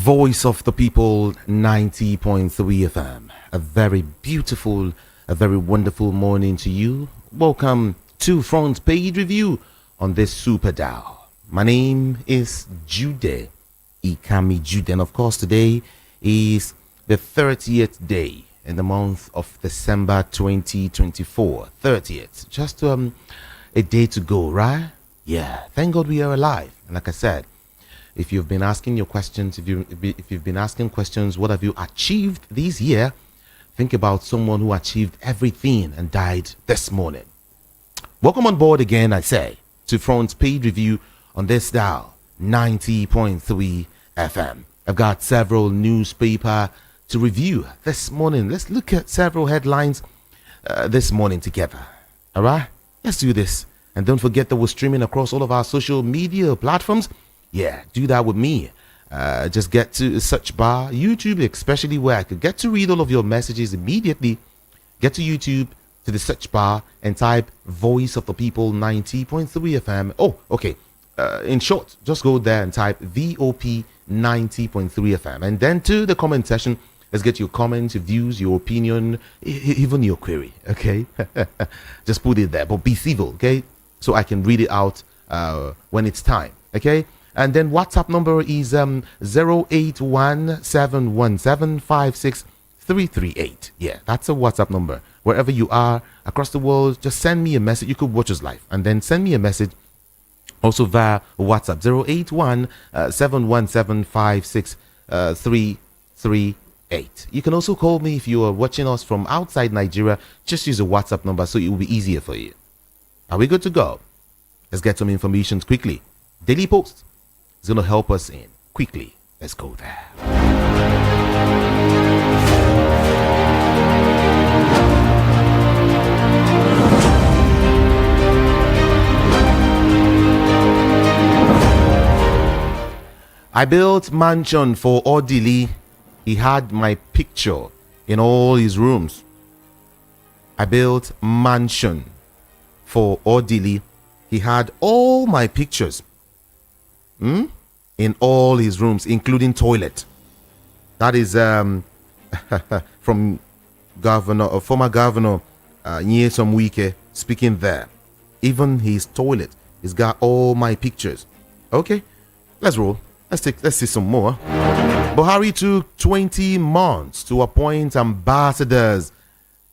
Voice of the People 90.3 FM. A very beautiful, a very wonderful morning to you. Welcome to Front Page Review on this Super Dial. My name is Jude Ikami Jude, and of course today is the 30th day in the month of December 2024. 30th. Just a day to go, right? Yeah. Thank God we are alive. And like I said, if you've been asking your questions, if you've been asking questions, what have you achieved this year? Think about someone who achieved everything and died this morning. Welcome on board again, I say, to Front Page Review on this dial, 90.3 FM. I've got several newspaper to review this morning. Let's look at several headlines this morning together. All right, let's do this. And don't forget that we're streaming across all of our social media platforms. Yeah, do that with me. Just get to the search bar, YouTube, especially where I could get to read all of your messages immediately. Get to YouTube, to the search bar, and type Voice of the People 90.3 FM. Oh, okay. In short, just go there and type VOP 90.3 FM. And then to the comment section, let's get your comments, your views, your opinion, even your query, okay? Just put it there, but be civil, okay? So I can read it out when it's time, okay? And then WhatsApp number is 08171756338. Yeah, that's a WhatsApp number. Wherever you are across the world, just send me a message. You could watch us live and then send me a message also via WhatsApp 08171756338. You can also call me if you are watching us from outside Nigeria. Just use a WhatsApp number so it will be easier for you. Are we good to go? Let's get some information quickly. Daily Post is going to help us in quickly. Let's go there. I built mansion for Odili. He had my picture in all his rooms. I built mansion for Odili. He had all my pictures in all his rooms, including toilet. That is from former governor Nyesom Wike speaking there. Even his toilet, he's got all my pictures. Okay, let's roll. Let's see some more. Buhari took 20 months to appoint ambassadors.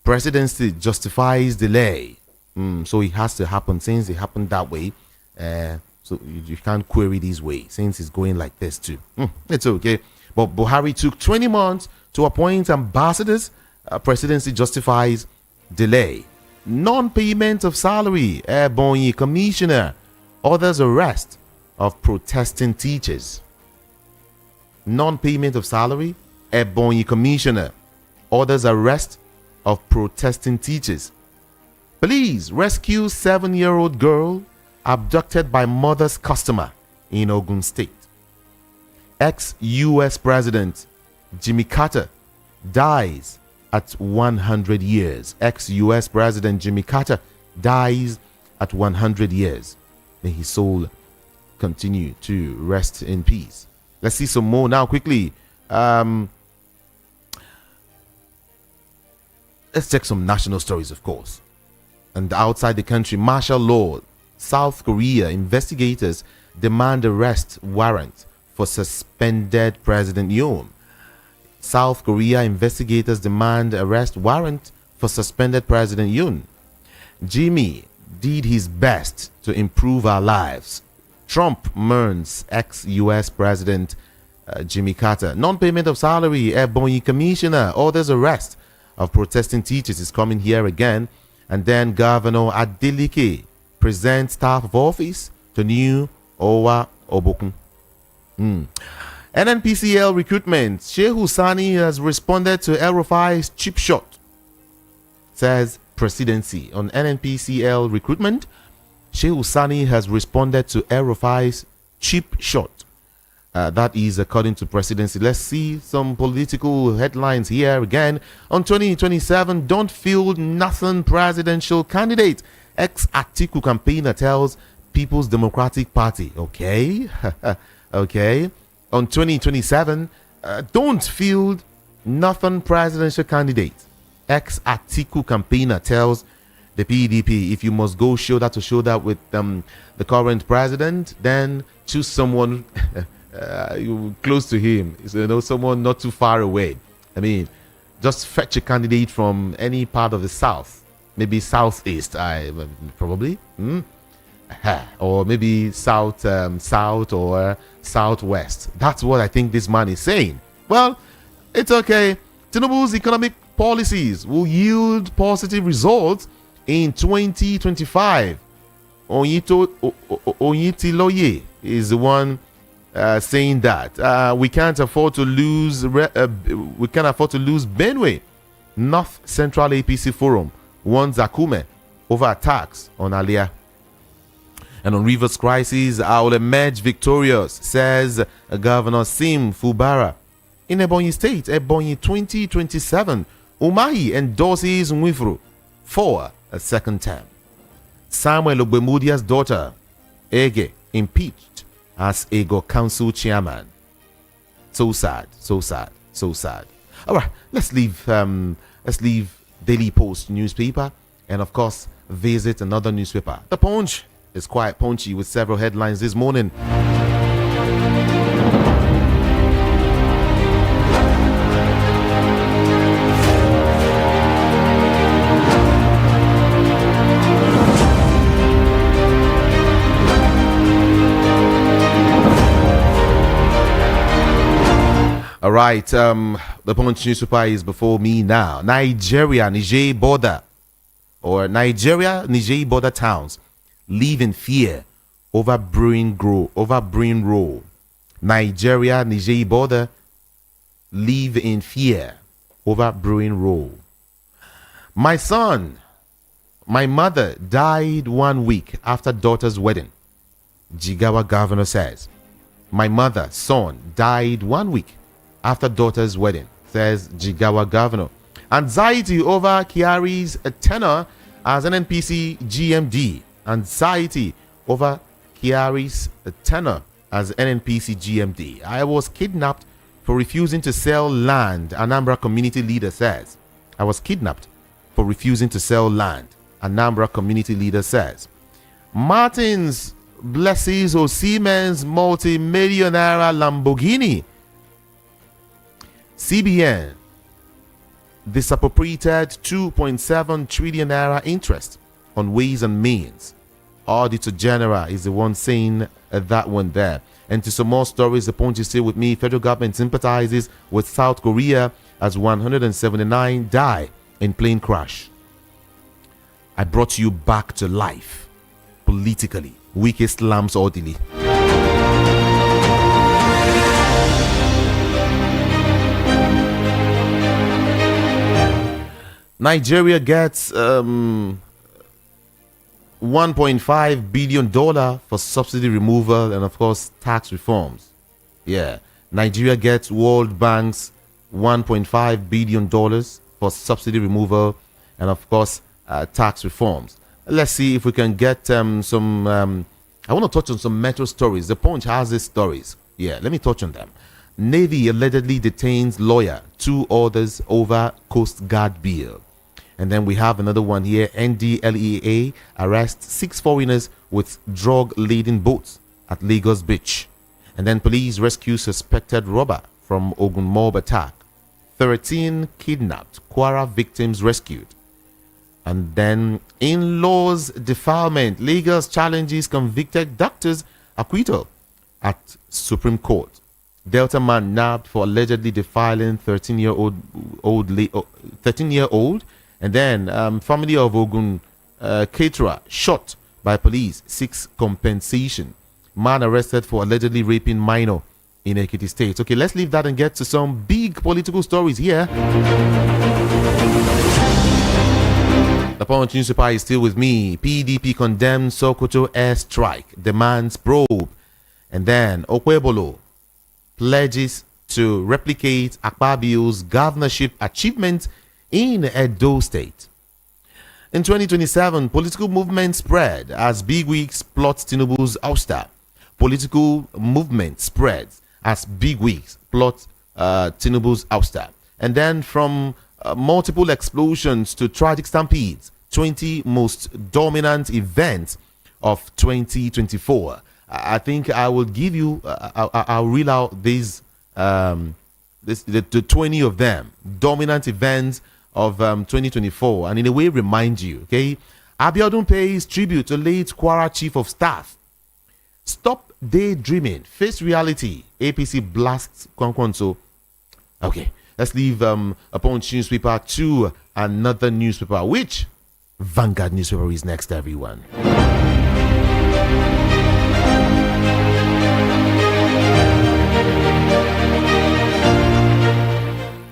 Presidency justifies delay. So it has to happen. Since it happened that way, so you can't query this way since it's going like this too. It's okay. But Buhari took 20 months to appoint ambassadors. Presidency justifies delay. Non-payment of salary. Ebonyi commissioner orders arrest of protesting teachers. Non-payment of salary. Ebonyi commissioner orders arrest of protesting teachers. Police rescue 7-year-old girl abducted by mother's customer in Ogun State. Ex-US President Jimmy Carter dies at 100 years. Ex-US President Jimmy Carter dies at 100 years. May his soul continue to rest in peace. Let's see some more now quickly. Let's check some national stories, of course. And outside the country, martial law. South Korea investigators demand arrest warrant for suspended President Yoon. South Korea investigators demand arrest warrant for suspended President Yoon. Jimmy did his best to improve our lives. Trump mourns ex-US President Jimmy Carter. Non-payment of salary. Ebonyi commissioner orders arrest of protesting teachers is coming here again. And then Governor Adeleke presents staff of office to new Owa Obokun. NNPCL recruitment. Shehu Sani has responded to El Rufai's cheap shot, says presidency. On NNPCL recruitment, Shehu Sani has responded to El Rufai's cheap shot. That is according to presidency. Let's see some political headlines here again. On 2027, don't field nothing presidential candidate. Ex-Atiku campaigner tells People's Democratic Party. Okay. Okay. on 2027, don't field Northern presidential candidate. Ex-Atiku campaigner tells the PDP, if you must go shoulder to shoulder with the current president, then choose someone close to him. So, someone not too far away. I mean, just fetch a candidate from any part of the south, maybe southeast, probably, or maybe south or southwest. That's what I think this man is saying. Well, it's okay. Tinubu's economic policies will yield positive results in 2025. Oyitiloye is the one saying that we can't afford to lose. We can't afford to lose Benue. North Central APC Forum warns Akume over attacks on Alia. And on Rivers crisis, I will emerge victorious, says Governor Sim Fubara. In Ebonyi State, Ebonyi 2027, Umahi endorses Nwifuru for a second term. Samuel Ogbemudia's daughter, Ege, impeached as Ego Council chairman. So sad, so sad, so sad. All right, let's leave Daily Post newspaper and of course visit another newspaper. The Punch is quite punchy with several headlines this morning. All right, the Punch newspaper is before me now. Niger border towns live in fear over brewing roll. Niger border live in fear over brewing roll. My mother died 1 week after daughter's wedding. Jigawa governor says. My son died 1 week after daughter's wedding, says Jigawa governor. Anxiety over Kyari's tenure as NNPC GMD. Anxiety over Kyari's tenure as NNPC GMD. I was kidnapped for refusing to sell land, Anambra community leader says. I was kidnapped for refusing to sell land, Anambra community leader says. Martins blesses Osimhen's multi-millionaire Lamborghini. CBN disappropriated 2.7 trillion naira interest on Ways and Means. Auditor General is the one saying that one there. And to some more stories, the Punch is still with me. Federal government sympathizes with South Korea as 179 die in plane crash. I brought you back to life politically. Weakest lambs orderly. Nigeria gets $1.5 billion for subsidy removal and, of course, tax reforms. Yeah, Nigeria gets World Bank's $1.5 billion for subsidy removal and, of course, tax reforms. Let's see if we can get some. I want to touch on some metro stories. The Punch has these stories. Yeah, let me touch on them. Navy allegedly detains lawyer, 2 others over Coast Guard bill. And then we have another one here. NDLEA arrests 6 foreigners with drug-laden boats at Lagos Beach. And then police rescue suspected robber from Ogun mob attack. 13 kidnapped, Kwara victims rescued. And then in-laws defilement. Lagos challenges convicted doctors acquittal at Supreme Court. Delta man nabbed for allegedly defiling 13-year-old. And then family of Ogun caterer shot by police, 6 compensation. Man arrested for allegedly raping minor in Ekiti State. Okay, let's leave that and get to some big political stories here. The Punch newspaper is still with me. PDP condemns Sokoto airstrike, demands probe. And then Okwebolo pledges to replicate Akpabio's governorship achievement in Edo State. In 2027, political movement spread as Bigwigs plot Tinubu's ouster. Political movement spreads as Bigwigs plot Tinubu's ouster. And then from multiple explosions to tragic stampedes, 20 most dominant events of 2024. I think I will give you, I'll reel out these, the 20 of them, dominant events of 2024, and in a way remind you, okay? Abiodun pays tribute to late Kwara Chief of Staff. Stop daydreaming, face reality. APC blasts Kwankwanso. Okay, let's leave a Punch newspaper to another newspaper. Which Vanguard newspaper is next, everyone?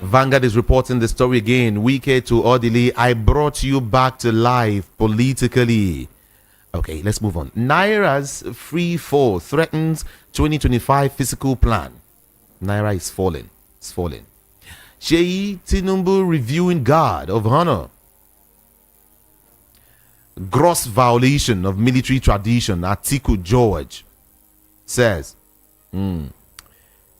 Vanguard is reporting the story again. Wike to Odili, I brought you back to life politically. Okay, let's move on. Naira's free fall threatens 2025 fiscal plan. Naira is falling. It's falling. Sheyi Tinubu reviewing guard of honor. Gross violation of military tradition. Atiku George says. Sheyi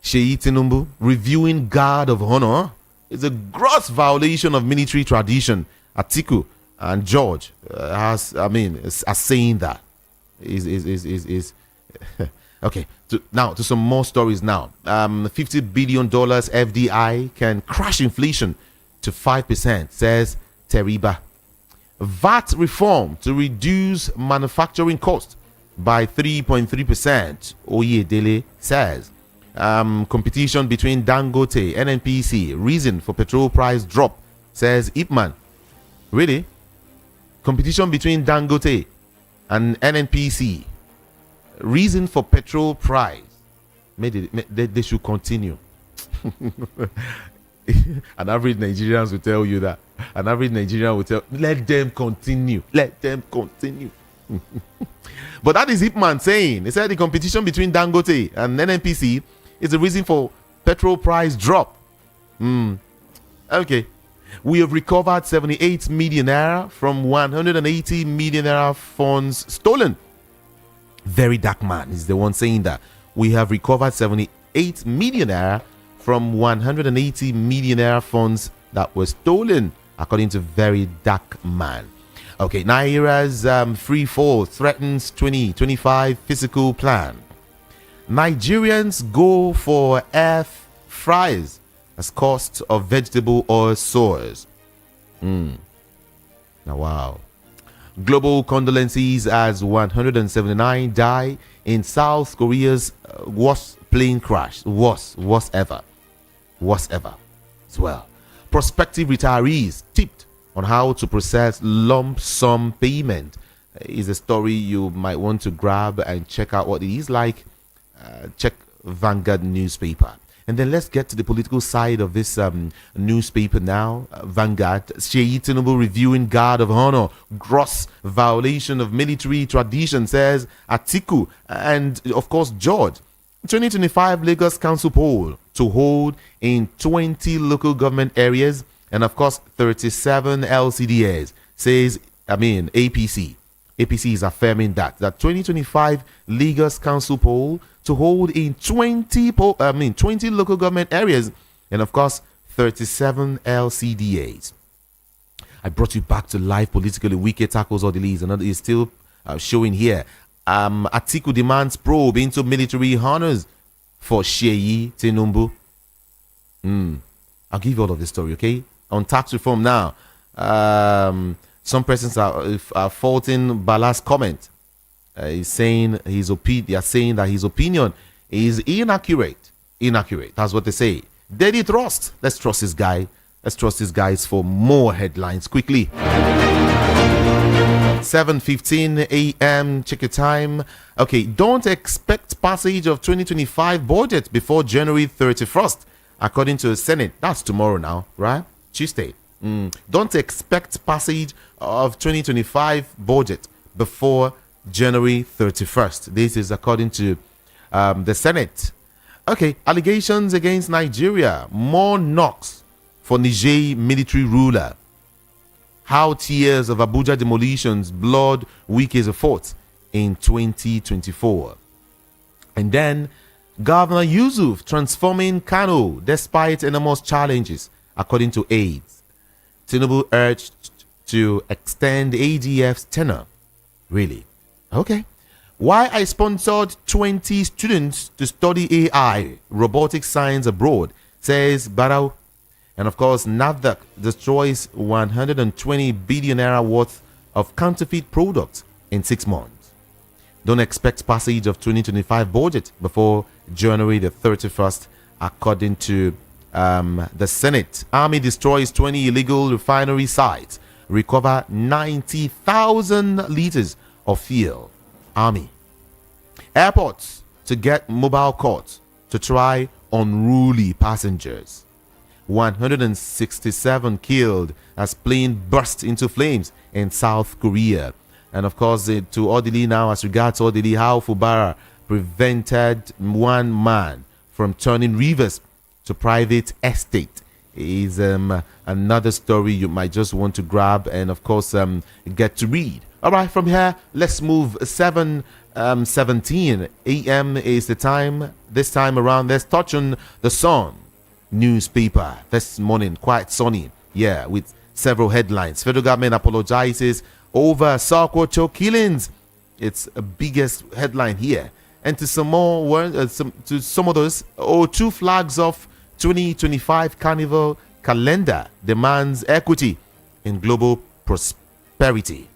Tinubu reviewing guard of honor is a gross violation of military tradition. Atiku and George are saying that is okay. To some more stories now. $50 billion FDI can crash inflation to 5%, says Teriba. VAT reform to reduce manufacturing cost by 3.3%. Oyedele says. Competition between Dangote, NNPC, reason for petrol price drop, says Ipman. Really? Competition between Dangote and NNPC, reason for petrol price. They should continue. An average Nigerians will tell you that. An average Nigerian will tell, let them continue. Let them continue. But that is Ipman saying. He said the competition between Dangote and NNPC is the reason for petrol price drop. Okay. We have recovered 78 million naira from 180 million naira funds stolen. Very dark man is the one saying that. We have recovered 78 million naira from 180 million naira funds that were stolen, according to very dark man. Okay, Naira's free fall threatens 2025 fiscal plan. Nigerians go for air fryers as cost of vegetable oil soars. Now, wow. Global condolences as 179 die in South Korea's worst plane crash. Worst ever. Worst ever as well. Prospective retirees tipped on how to process lump sum payment is a story you might want to grab and check out what it is like. Check Vanguard newspaper. And then let's get to the political side of this newspaper now. Vanguard. Sheyi Tinubu reviewing guard of honor. Gross violation of military tradition, says Atiku. And of course, George. 2025 Lagos Council poll to hold in 20 local government areas. And of course, 37 LCDAs, says, APC. APC is affirming that 2025 Lagos Council poll to hold in 20 local government areas, and of course 37 LCDAs. I brought you back to life politically. Wike tackles all the leads. Another is still showing here. Atiku demands probe into military honors for Sheyi Tinubu. I'll give you all of this story, okay? On tax reform now. Some persons are faulting Bala's comment. He's saying they are saying that his opinion is inaccurate. Inaccurate. That's what they say. Daily trust. Let's trust this guy. Let's trust these guys for more headlines quickly. 7:15 a.m. Check your time. Okay, don't expect passage of 2025 budget before January 31st, according to the Senate. That's tomorrow now, right? Tuesday. Don't expect passage of 2025 budget before January 31st. This is according to the Senate. Okay, allegations against Nigeria. More knocks for Niger military ruler. How tears of Abuja demolitions blood Wike's effort in 2024. And then Governor Yusuf transforming Kano despite enormous challenges, according to aides. Tinubu urged to extend ADF's tenure. Really? Okay. Why I sponsored 20 students to study AI, robotic science abroad, says Barrow. And of course, NAFDAC destroys 120 billion naira worth of counterfeit products in 6 months. Don't expect passage of 2025 budget before January the 31st, according to the Senate. Army destroys 20 illegal refinery sites, recover 90,000 liters of fuel. Army. Airports to get mobile courts to try unruly passengers. 167 killed as plane burst into flames in South Korea. And of course, to Odili now, as regards Odili, how Fubara prevented one man from turning rivers to private estate is another story you might just want to grab and of course get to read. All right, from here, let's move. 7:17 a.m. is the time. This time around, let's touch on the Sun newspaper this morning. Quite sunny, yeah, with several headlines. Federal government apologizes over Sokoto killings. It's a biggest headline here. And to some more, to some others, two flags of 2025 Carnival calendar demands equity in global prosperity.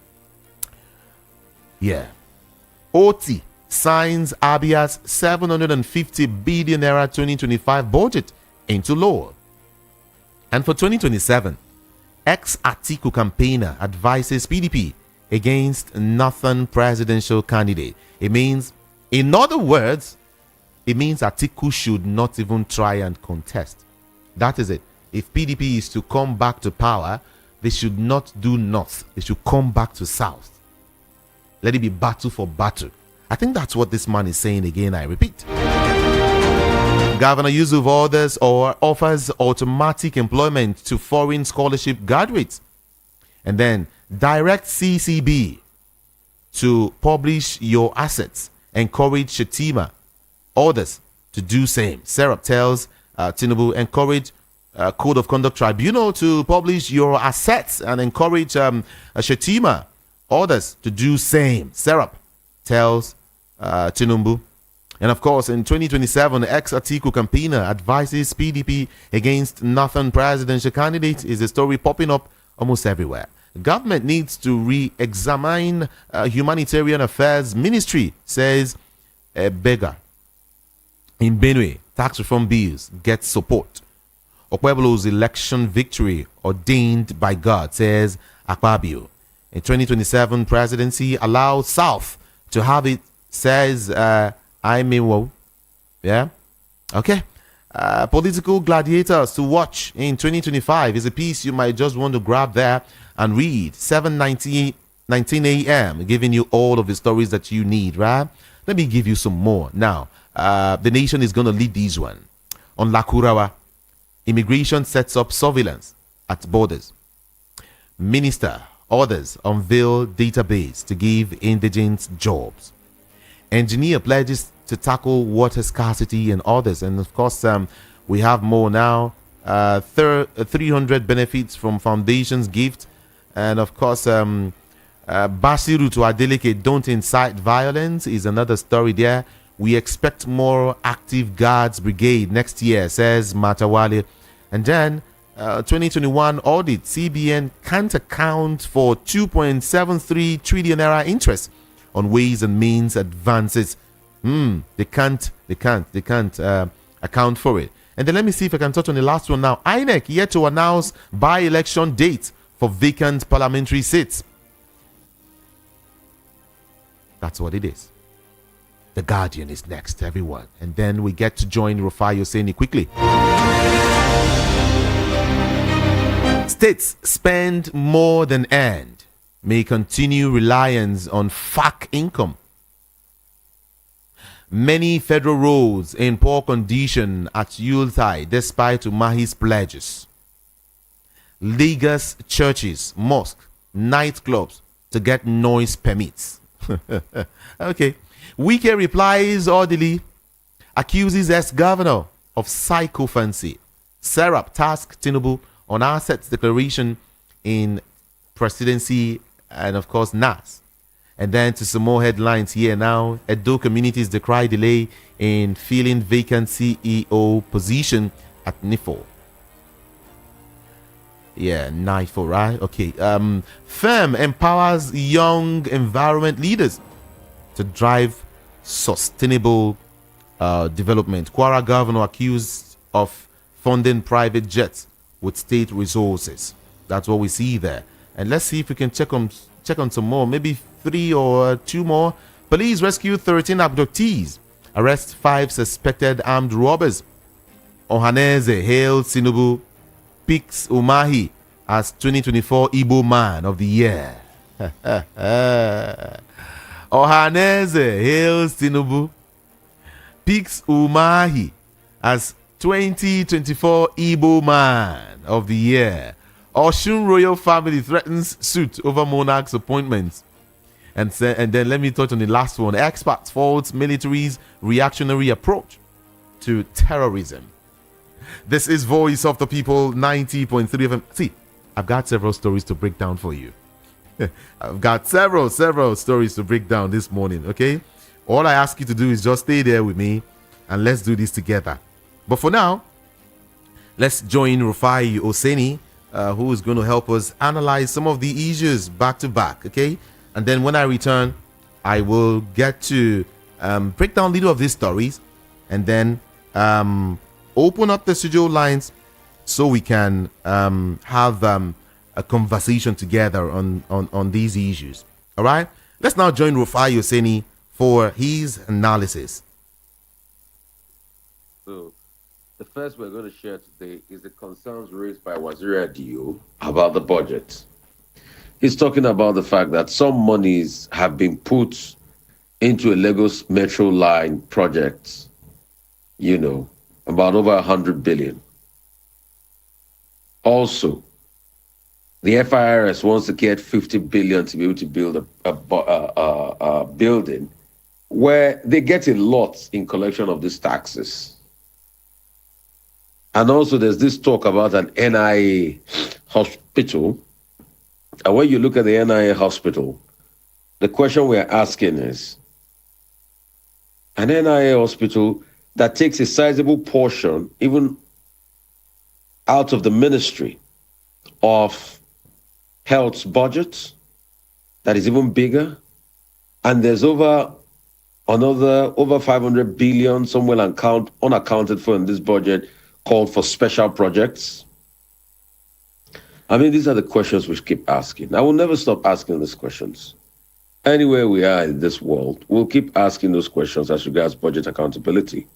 Yeah. OT signs Abia's 750 billion naira 2025 budget into law. And for 2027, ex-Atiku campaigner advises PDP against Northern presidential candidate. It means, in other words, it means Atiku should not even try and contest. That is it. If PDP is to come back to power, they should not do north. They should come back to south. Let it be battle for battle. I think that's what this man is saying again. I repeat. Governor Yusuf offers automatic employment to foreign scholarship graduates. And then direct CCB to publish your assets. Encourage Shetima. Others to do same. Serap tells Tinubu, encourage Code of Conduct Tribunal to publish your assets and encourage Shetima. Others to do same. Serap tells Tinubu. And of course, in 2027, ex-Atiku campaigner advises PDP against Northern presidential candidate is a story popping up almost everywhere. Government needs to re-examine humanitarian affairs ministry, says a beggar. In Benue, tax reform bills get support. Okwebulo's election victory ordained by God, says Akpabio. In 2027 presidency, allow South to have it, says Aimewo. Yeah? Okay. Political gladiators to watch in 2025 is a piece you might just want to grab there and read. 19 a.m. giving you all of the stories that you need, right? Let me give you some more. Now, the nation is going to lead these one. On Lakurawa, immigration sets up surveillance at borders. Minister orders unveil database to give indigents jobs. Engineer pledges to tackle water scarcity and others. And of course, we have more now. 300 benefits from foundation's gift. And of course, Basiru to Adeleke, don't incite violence is another story there. We expect more active guards brigade next year, says Matawale. And then 2021 audit, CBN can't account for 2.73 trillion naira interest on ways and means advances. They can't account for it. And then let me see if I can touch on the last one now. INEC yet to announce by-election dates for vacant parliamentary seats. That's what it is. The Guardian is next, everyone. And then we get to join Rufai Hosseini quickly. States spend more than earned. May continue reliance on FAC income. Many federal roads in poor condition at Yuletide despite Umahi's pledges. Lagos churches, mosques, nightclubs to get noise permits. Okay. Wike replies orderly. accuses ex-governor of psychophancy. Serap tasked Tinubu on assets declaration in presidency and, of course, NAS. And then to some more headlines here now. Edo communities decry delay in filling vacant CEO position at NIFO. Yeah, NIFO, right? Okay. Firm empowers young environment leaders to drive sustainable development. Kwara governor accused of funding private jets with state resources. That's what we see there. And let's see if we can check on some more, maybe 3 or 2 more. Police rescue 13 abductees, arrest 5 suspected armed robbers. Ohaneze hailed Tinubu, picks Umahi as 2024 Igbo Man of the Year. Ohaneze hails Tinubu, picks Umahi as 2024 Igbo Man of the Year. Oshun royal family threatens suit over monarch's appointments. And then let me touch on the last one. Experts fault military's reactionary approach to terrorism. This is Voice of the People 90.3 FM. See, I've got several stories to break down for you. I've got several stories to break down this morning, okay? All I ask you to do is just stay there with me and let's do this together. But for now, let's join Rufai Oseni, who is going to help us analyze some of the issues back to back, okay? And then when I return, I will get to break down a little of these stories and then open up the studio lines so we can have a conversation together on these issues. All right? Let's now join Rufai Oseni for his analysis. So, the first we're going to share today is the concerns raised by Waziri Adio about the budget. He's talking about the fact that some monies have been put into a Lagos Metro Line project, about over 100 billion. Also, the FIRS wants to get 50 billion to be able to build a building where they get a lot in collection of these taxes. And also there's this talk about an NIA hospital. And when you look at the NIA hospital, the question we're asking is, an NIA hospital that takes a sizable portion, even out of the Ministry of Health's budget, that is even bigger, and there's over 500 billion somewhere unaccounted for in this budget called for special projects. I mean, these are the questions we keep asking. I will never stop asking these questions. Anywhere we are in this world, we'll keep asking those questions as regards budget accountability.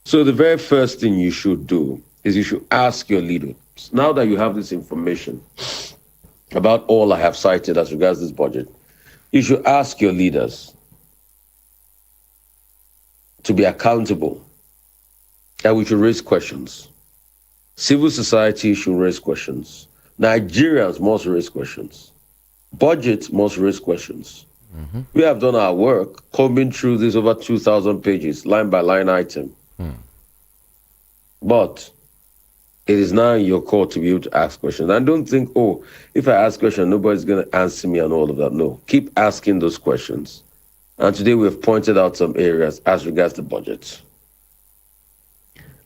So the very first thing you should do is you should ask your leaders, now that you have this information about all I have cited as regards this budget, you should ask your leaders to be accountable, that we should raise questions. Civil society should raise questions. Nigerians must raise questions. Budget must raise questions. Mm-hmm. We have done our work combing through this over 2,000 pages, line by line item. But it is now in your court to be able to ask questions. And don't think, if I ask questions, nobody's going to answer me and all of that. No, keep asking those questions. And today we have pointed out some areas as regards the budget.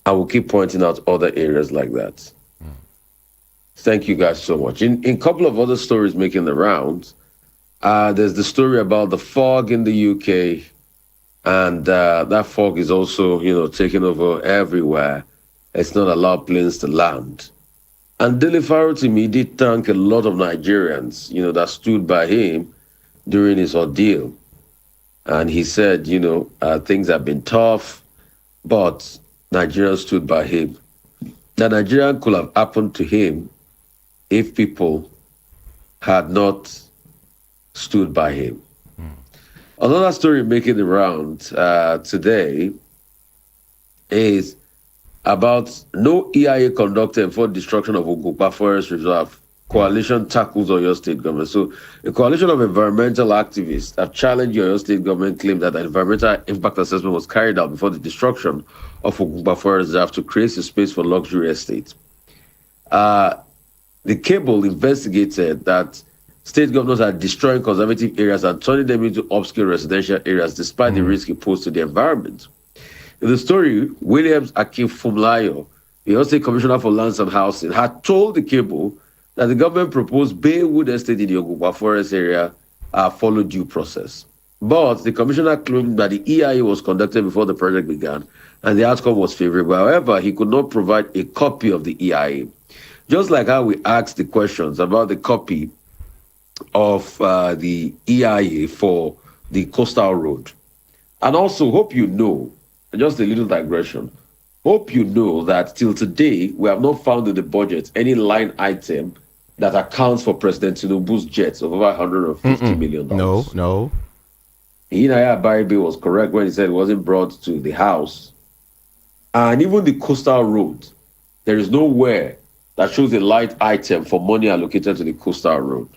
I will keep pointing out other areas like that. Thank you guys so much. In a couple of other stories making the rounds, there's the story about the fog in the UK, and that fog is also, taking over everywhere. It's not allowed planes to land. And Dele Farotimi did thank a lot of Nigerians, that stood by him during his ordeal. And he said, things have been tough, but Nigerians stood by him. That Nigerian could have happened to him if people had not stood by him. Another story making the round today is about no EIA conducted for destruction of Ogupa Forest Reserve coalition tackles Oyo state government. So, a coalition of environmental activists have challenged Oyo state government claim that an environmental impact assessment was carried out before the destruction of Ogungba Forest Reserve to create a space for luxury estates. The cable investigated that state governors are destroying conservative areas and turning them into upscale residential areas despite the risk it posed to the environment. In the story, Williams Akinfunlayo, the Oyo State Commissioner for Lands and Housing, had told the cable that the government proposed Baywood Estate in the Ogungba Forest area followed due process. But the commissioner claimed that the EIA was conducted before the project began and the outcome was favorable. However, he could not provide a copy of the EIA. Just like how we asked the questions about the copy of the EIA for the coastal road. And also, hope you know, just a little digression, hope you know that till today, we have not found in the budget any line item that accounts for President Tinubu's jets of over $150 million. No. Inaya Baribe was correct when he said it wasn't brought to the House. And even the coastal road, there is nowhere that shows a line item for money allocated to the coastal road.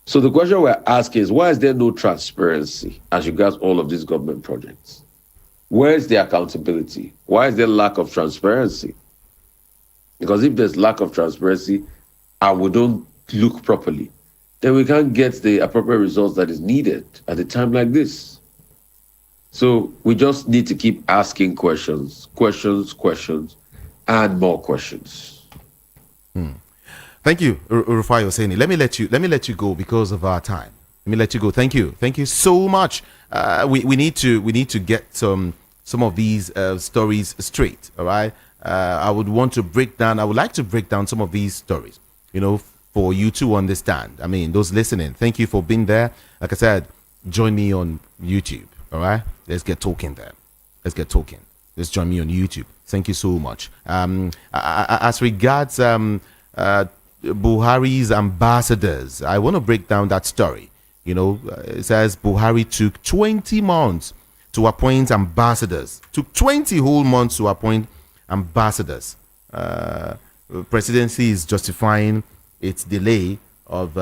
So the question we're asking is, why is there no transparency as regards all of these government projects? Where is the accountability? Why is there lack of transparency? Because if there's lack of transparency and we don't look properly, then we can't get the appropriate results that is needed at a time like this. So we just need to keep asking questions, and more questions. Thank you, Rufai Hosseini. Let me let you go because of our time. Let me let you go. Thank you so much. We need to get some of these stories straight. All right. I would like to break down some of these stories, for you to understand. I mean, those listening, thank you for being there. Like I said, join me on YouTube. All right. Let's get talking there. Let's join me on YouTube. Thank you so much. As regards Buhari's ambassadors, I want to break down that story. It says Buhari took 20 months to appoint ambassadors. Took 20 whole months to appoint ambassadors. Presidency is justifying its delay of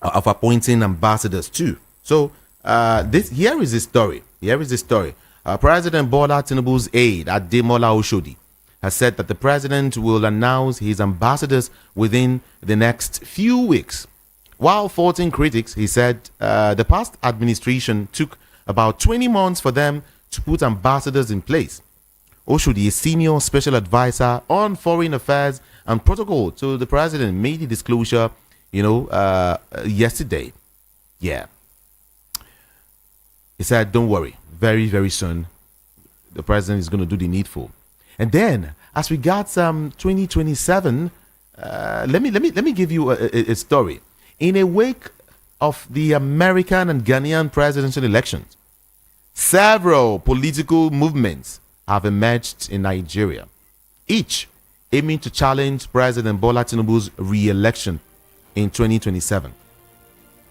appointing ambassadors too. So here is the story. President Bola Tinubu's aide, Ademola Oshodi, has said that the president will announce his ambassadors within the next few weeks. While faulting critics, he said the past administration took about 20 months for them to put ambassadors in place. Oshodi, a senior special advisor on foreign affairs and protocol to the president, made the disclosure, yesterday. Yeah. He said, don't worry, very, very soon, the president is going to do the needful. And then, as regards 2027, let me give you a story. In a wake of the American and Ghanaian presidential elections, several political movements have emerged in Nigeria, each aiming to challenge President Bola Tinubu's re-election in 2027.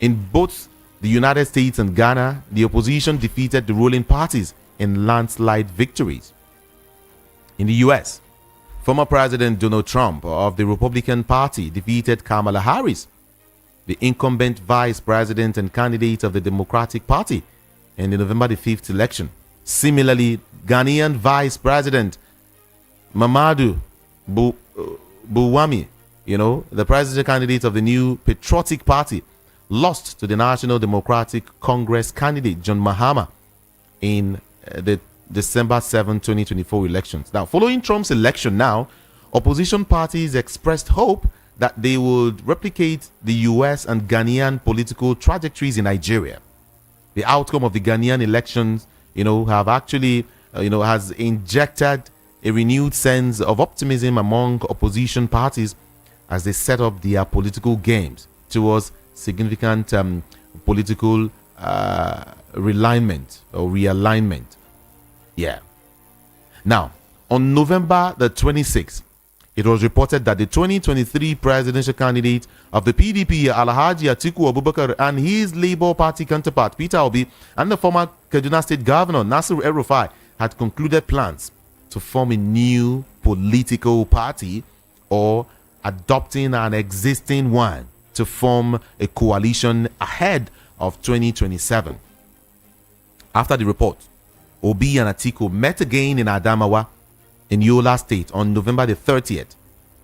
In both the United States and Ghana, the opposition defeated the ruling parties in landslide victories. In the US, former President Donald Trump of the Republican Party defeated Kamala Harris, the incumbent vice president and candidate of the Democratic Party, in the November the 5th election. Similarly, Ghanaian Vice President Mamadou Buwami, the presidential candidate of the new Patriotic Party, lost to the National Democratic Congress candidate John Mahama in the December 7, 2024 elections. Now, following Trump's election opposition parties expressed hope that they would replicate the US and Ghanaian political trajectories in Nigeria. The outcome of the Ghanaian elections, have actually, has injected a renewed sense of optimism among opposition parties as they set up their political games towards significant political realignment. Yeah. Now, on November the 26th, it was reported that the 2023 presidential candidate of the PDP, Alhaji Atiku Abubakar, and his Labour Party counterpart, Peter Obi, and the former Kaduna State Governor, Nasir El-Rufai, had concluded plans to form a new political party or adopting an existing one to form a coalition ahead of 2027. After the report, Obi and Atiku met again in Adamawa in Yola State on November the 30th.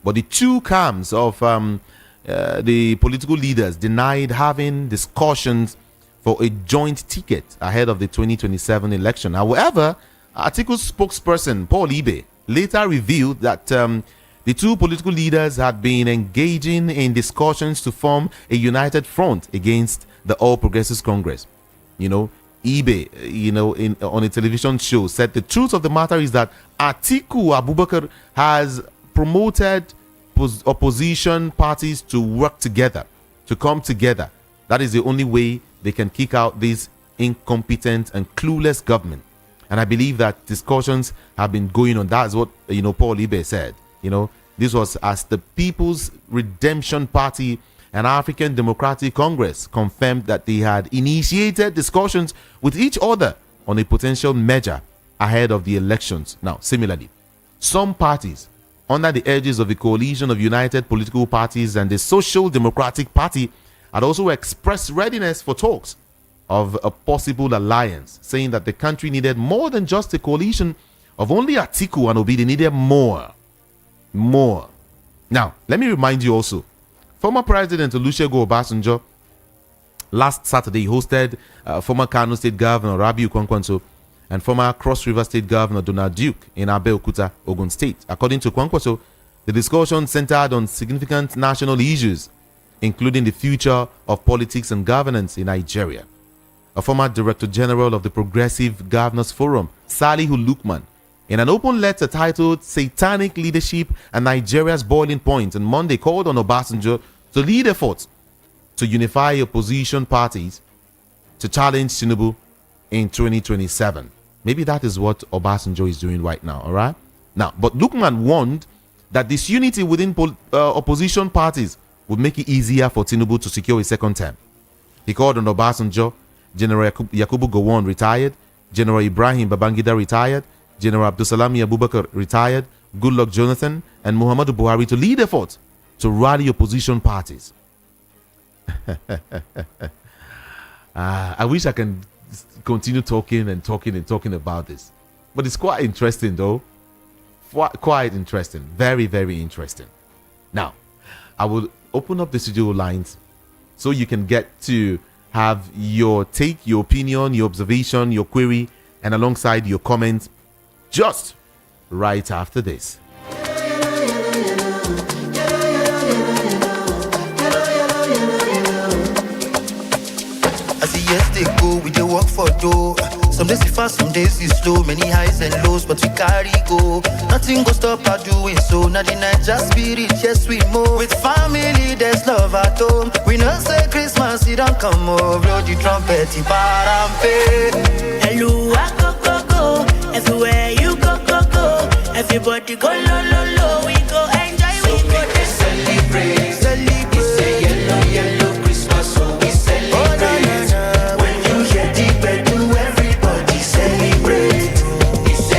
But the two camps of the political leaders denied having discussions for a joint ticket ahead of the 2027 election. However, Atiku's spokesperson, Paul Ibe, later revealed that the two political leaders had been engaging in discussions to form a united front against the All Progressives Congress. Ibe, on a television show, said the truth of the matter is that Atiku Abubakar has promoted opposition parties to work together, to come together. That is the only way they can kick out this incompetent and clueless government. And I believe that discussions have been going on. That's what Paul Ibe said. This was as the People's Redemption Party and African Democratic Congress confirmed that they had initiated discussions with each other on a potential merger ahead of the elections. Now, similarly, some parties under the edges of the coalition of united political parties and the Social Democratic Party had also expressed readiness for talks of a possible alliance, saying that the country needed more than just a coalition of only Atiku and Obi. They needed more. Now, let me remind you also, former President Olusegun Obasanjo last Saturday hosted former Kano State Governor Rabiu Kwankwaso and former Cross River State Governor Donald Duke in Abeokuta, Ogun State. According to Kwankwaso, the discussion centered on significant national issues, including the future of politics and governance in Nigeria. A former Director General of the Progressive Governors Forum, Salihu Lukman, in an open letter titled Satanic Leadership and Nigeria's Boiling Point on Monday, called on Obasanjo to lead efforts to unify opposition parties to challenge Tinubu in 2027. Maybe that is what Obasanjo is doing right now, all right? Now, but Lukman warned that this unity within opposition parties would make it easier for Tinubu to secure a second term. He called on Obasanjo, General Yakubu Gowon retired, General Ibrahim Babangida retired, General Abdusalami Abubakar retired, Goodluck Jonathan, and Muhammadu Buhari to lead efforts to rally opposition parties. I wish I can continue talking about this, but it's quite interesting though. Quite interesting. Very, very interesting. Now, I will open up the studio lines so you can get to have your take, your opinion, your observation, your query, and alongside your comments just right after this. As the years they go, we dey work for dough. Some days it's fast, some days it's slow. Many highs and lows, but we carry go. Nothing go stop our doing so. Now the night just spirit, yes we move. With family, there's love at home. We know say Christmas, it don't come over. Blow the trumpet, parampe. Hello, I go. Everywhere you go. Everybody go lo. We go enjoy, so we go to celebrate. It's a yellow Christmas, so we celebrate. When you hear the bell, do everybody celebrate. It's a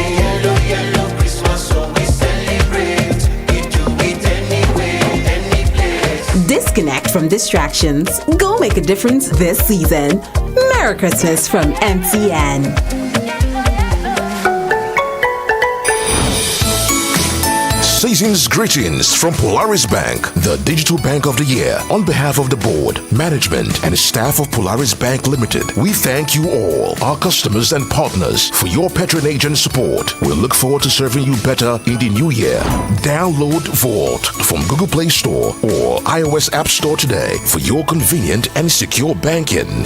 yellow Christmas, so we celebrate. We do it anyway, any place. Disconnect from distractions. Go make a difference this season. Merry Christmas from MTN. Season's greetings from Polaris Bank, the digital bank of the year. On behalf of the board, management, and staff of Polaris Bank Limited, we thank you all, our customers and partners, for your patronage and support. We look forward to serving you better in the new year. Download Vault from Google Play Store or iOS App Store today for your convenient and secure banking.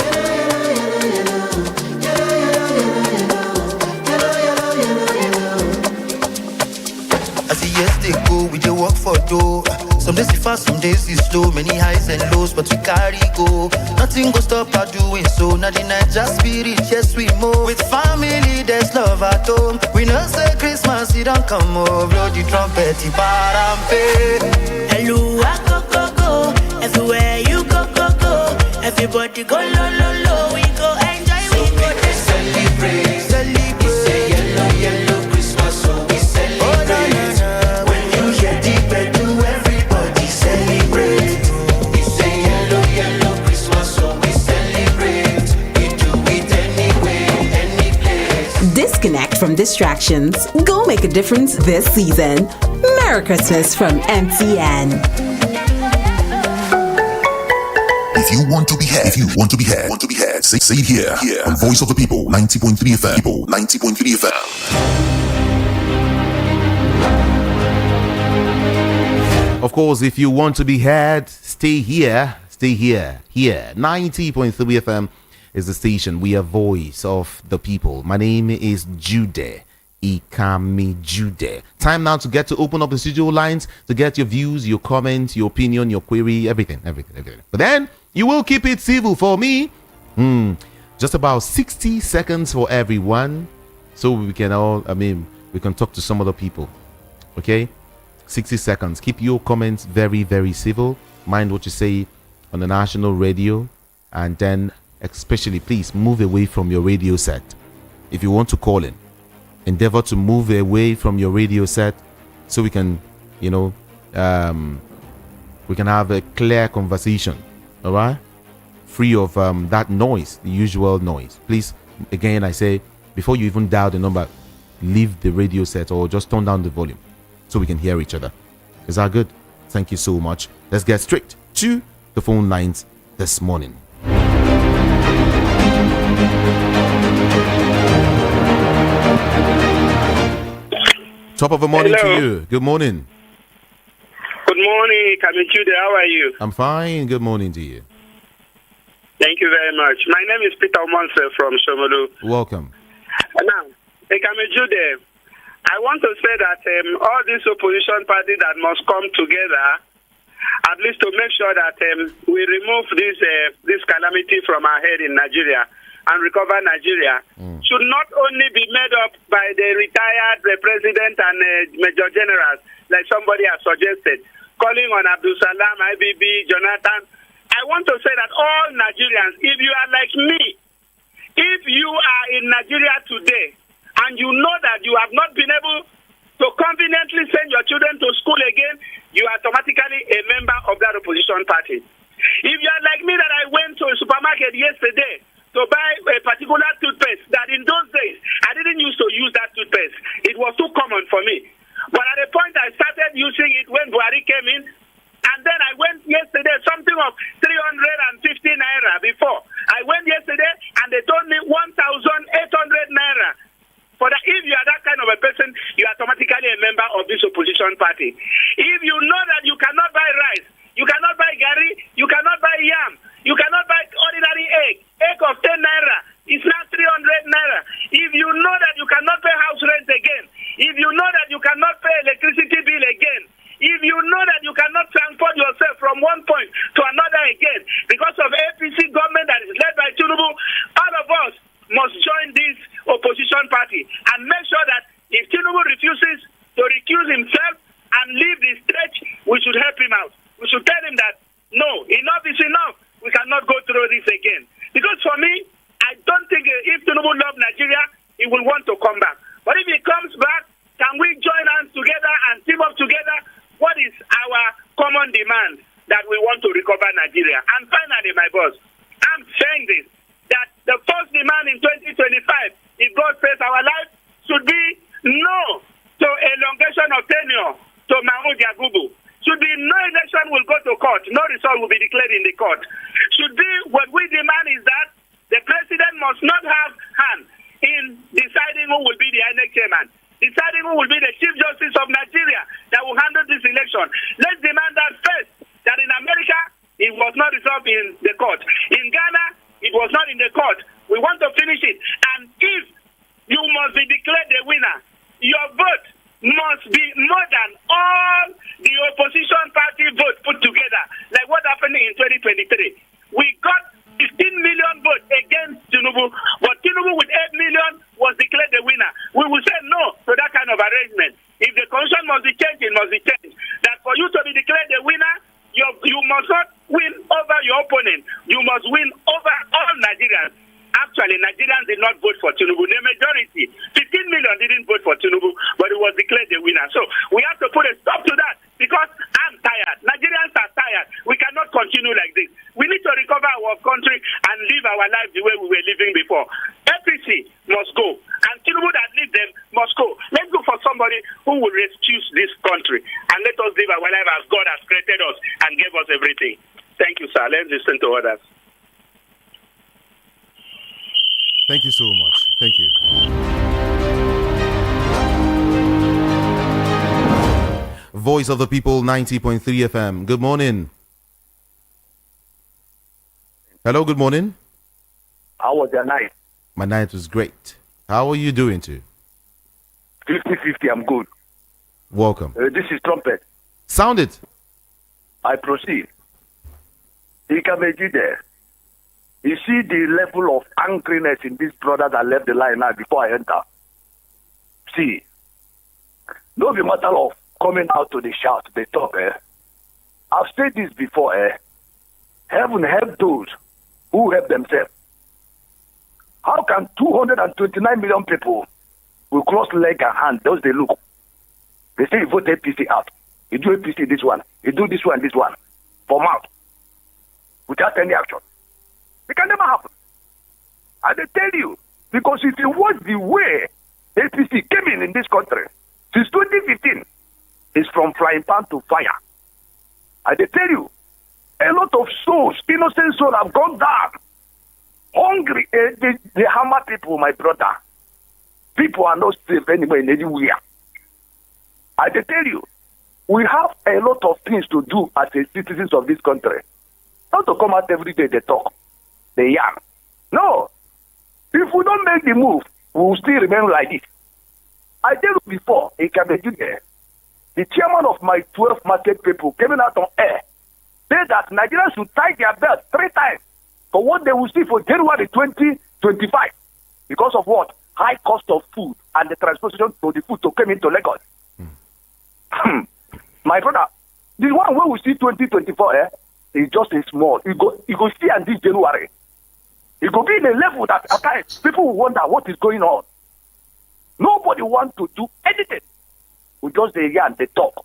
Go, we dey work for dough. Some days it's fast, some days it's slow. Many highs and lows, but we carry go. Nothing go stop our doing so. Now the night just spirit, yes we move. With family, there's love at home. We know say Christmas, it don't come over. Blow the trumpet, parampe. Hello, I go. Everywhere you go. Everybody go lo. We go enjoy, so we go to celebrate. It's a yellow Christmas, so we celebrate. When you hear the bell, do everybody from distractions. Go make a difference this season. Merry Christmas from MTN. If you want to be heard, say it here on Voice of the People, 90.3 FM. People, 90.3 FM. Of course, if you want to be heard, stay here. Here. 90.3 FM is the station. We are Voice of the People. My name is Jude. Ikami Jude. Time now to get to open up the studio lines to get your views, your comments, your opinion, your query, everything. But then you will keep it civil for me. Just about 60 seconds for everyone, so we can we can talk to some other people. Okay, 60 seconds. Keep your comments very, very civil. Mind what you say on the national radio, and then especially please move away from your radio set. If you want to call in, endeavor to move away from your radio set so we can we can have a clear conversation. All right, free of that noise, the usual noise. Please, again, I say, before you even dial the number, leave the radio set or just turn down the volume so we can hear each other. Is that good? Thank you so much. Let's get straight to the phone lines this morning. Top of the morning to you. Good morning. Good morning, Kamichude. How are you? I'm fine. Good morning to you. Thank you very much. My name is Peter Monse from Shomolu. Welcome. Now, Kamichude, I want to say that all these opposition parties that must come together, at least to make sure that we remove this calamity from our head in Nigeria and recover Nigeria, should not only be made up by the retired president and major generals, like somebody has suggested, calling on Abdul Salam, IBB, Jonathan. I want to say that all Nigerians, if you are like me, if you are in Nigeria today and you know that you have not been able to conveniently send your children to school again, you are automatically a member of that opposition party. If you are like me, that I went to a supermarket yesterday to buy a particular toothpaste, that in those days, I didn't used to use that toothpaste. It was too common for me. But at the point I started using it when Buhari came in, and then I went yesterday, something of 350 naira before. I went yesterday and they told me 1,800 naira. For that, if you are that kind of a person, you are automatically a member of this opposition party. If you know that you cannot buy rice, you cannot buy gari, you cannot buy yam, you cannot buy ordinary egg of 10 naira, it's now 300 naira. If you know that you cannot pay house rent again, if you know that you cannot pay electricity bill again, if you know that you cannot transport yourself from one point to another again because of APC government that is led by Tinubu, all of us must join this opposition party and make sure that if Tinubu refuses to recuse himself and leave the stage, we should help him out. We should tell him that, no, enough is enough. We cannot go through this again. Because for me, I don't think if Tinubu loves Nigeria, he will want to come back. But if he comes back, can we join hands together and team up together? What is our common demand? That we want to recover Nigeria. And finally, my boss, I'm saying this, that the first demand in 2025, if God saves our life, should be no to elongation of tenure to Mahmoud Yakubu. Should be no election will go to court, no result will be declared in the court. Should be what we demand is that the president must not have hand in deciding who will be the INEC chairman, deciding who will be the Chief Justice of Nigeria that will handle this election. Let's demand that first, that in America, it was not resolved in the court. In Ghana, it was not in the court. We want to finish it. And if you must be declared the winner, your vote must be more than all the opposition party votes put together, like what happened in 2023. We got 15 million votes against Tinubu, but Tinubu with 8 million was declared the winner. We will say no to that kind of arrangement. If the constitution must be changed, it must be changed. That for you to be declared the winner, you must not win over your opponent. You must win over all Nigerians. Actually, Nigerians did not vote for Tinubu. The majority, 15 million, didn't vote for Tinubu, but it was declared the winner. So we have to put a stop to that because I'm tired. Nigerians are tired. We cannot continue like this. We need to recover our country and live our lives the way we were living before. APC must go. And Tinubu that lead them must go. Let's go for somebody who will rescue this country and let us live our life as God has created us and gave us everything. Thank you, sir. Let's listen to others. Thank you so much. Thank you. Voice of the People, 90.3 FM. Good morning. Hello, good morning. How was your night? My night was great. How are you doing too? 50-50, I'm good. Welcome. This is Trumpet. Sound it. I proceed. Ikameji there. You see the level of angriness in this brother that left the line now before I enter. See, no be matter of coming out to the shout, the talk, I've said this before, Heaven help those who help themselves. How can 229 million people will cross leg and hand? Those they look. They say you vote APC out. You do APC this one. You do this one, for mouth. Without any action. It can never happen. I tell you, because if you watch the way APC came in this country, since 2015, it's from frying pan to fire. I tell you, a lot of souls, innocent souls have gone down. Hungry, they hammer people, my brother. People are not safe anywhere, anywhere. I tell you, we have a lot of things to do as a citizens of this country. Not to come out every day, they talk, they yarn. No. If we don't make the move, we will still remain like this. I tell you before, it can be there. The chairman of my 12 market people came out on air, said that Nigerians should tie their belt 3 times for what they will see for January 2025. Because of what? High cost of food and the transportation to the food to come into Lagos. My brother, the one where we see 2024 is just a small. You go see in this January. It could be in a level that at times people will wonder what is going on. Nobody wants to do anything. We just they hear and they talk.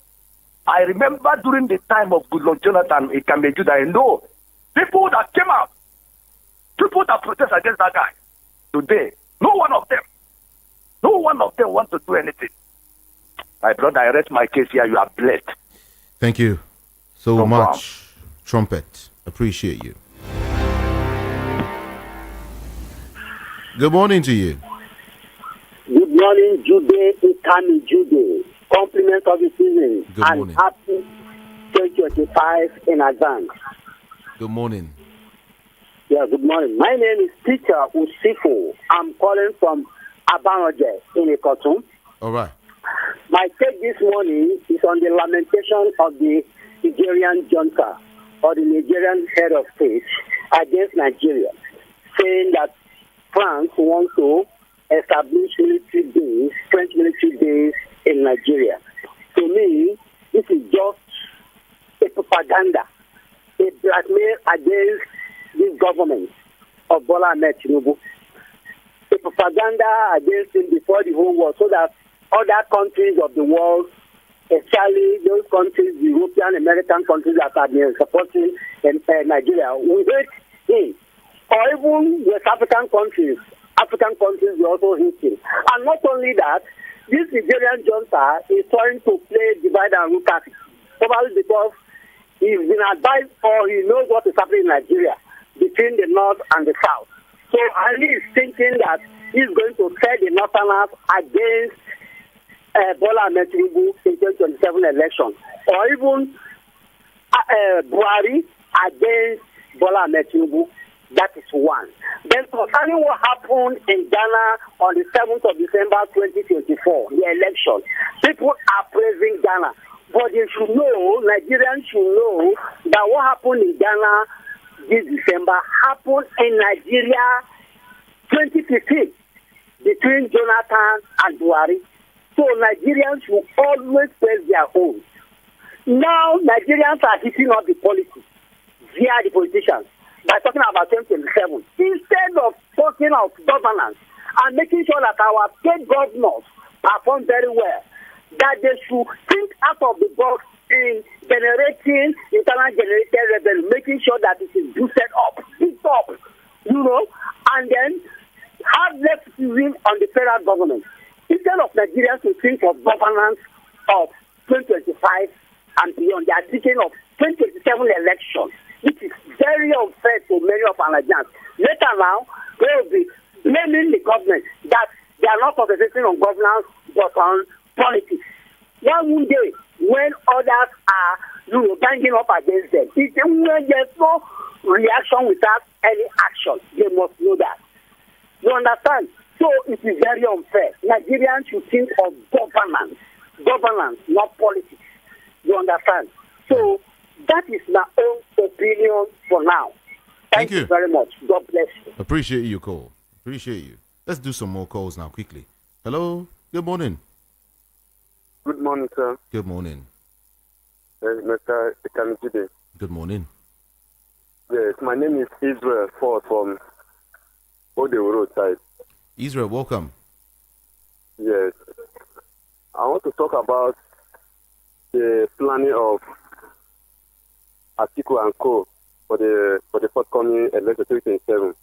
I remember during the time of Goodluck Jonathan, it can be Judah. I know people that came out, people that protest against that guy. Today, no one of them wants to do anything. My brother, I rest my case here. You are blessed. Thank you so No much, Trumpet. Appreciate you. Good morning to you. Good morning, Jude, Ikami Jude. Compliments of the season. Good and morning. Happy 2025 in advance. Good morning. Yeah, good morning. My name is Peter Usifo. I'm calling from Abanoje in Ikotum. All right. My take this morning is on the lamentation of the Nigerian junta or the Nigerian head of state against Nigeria, saying that France wants to establish military base, French military base in Nigeria. To me, this is just a propaganda, a blackmail against this government of Bola Ahmed Tinubu, a propaganda against him before the whole world, so that other countries of the world, especially those countries, the European, American countries that have been supporting Nigeria, will hate him. Or even West African countries will also hate him. And not only that, this Nigerian junta is trying to play divide and rule tactics, probably because he's been advised or he knows what is happening in Nigeria between the north and the south. So Ali is thinking that he's going to set the northerners against Bola Ahmed Tinubu in 2027 election, or even Buhari against Bola Ahmed Tinubu. That is one. Then concerning what happened in Ghana on the 7th of December 2024, the election, people are praising Ghana. But they should know, Nigerians should know, that what happened in Ghana this December happened in Nigeria 2015 between Jonathan and Buhari. So Nigerians should always praise their own. Now Nigerians are hitting up the policy via the politicians by talking about 2027 instead of talking of governance and making sure that our state governors perform very well, that they should think out of the box in generating internal generated revenue, making sure that it is boosted up, and then have less season on the federal government. If instead of Nigerians to think of governance of 2025 and beyond, they are thinking of 2027 election, which is very unfair to many of our Nigerians. Later now, they will be blaming the government that they are not concentrating on governance but on politics. One day, when others are banging up against them, when there's no reaction without any action, they must know that. You understand? So it is very unfair. Nigerians should think of governance, not politics. You understand? So that is my own opinion for now. Thank you very much. God bless you. Appreciate you, call. Appreciate you. Let's do some more calls now quickly. Hello. Good morning. Good morning, sir. Good morning. Mr. Ikamijide. Good morning. Yes, my name is Israel Ford from Odewo Road side. Israel, welcome. Yes. I want to talk about the planning of Atiku and Co. for the forthcoming election 2027.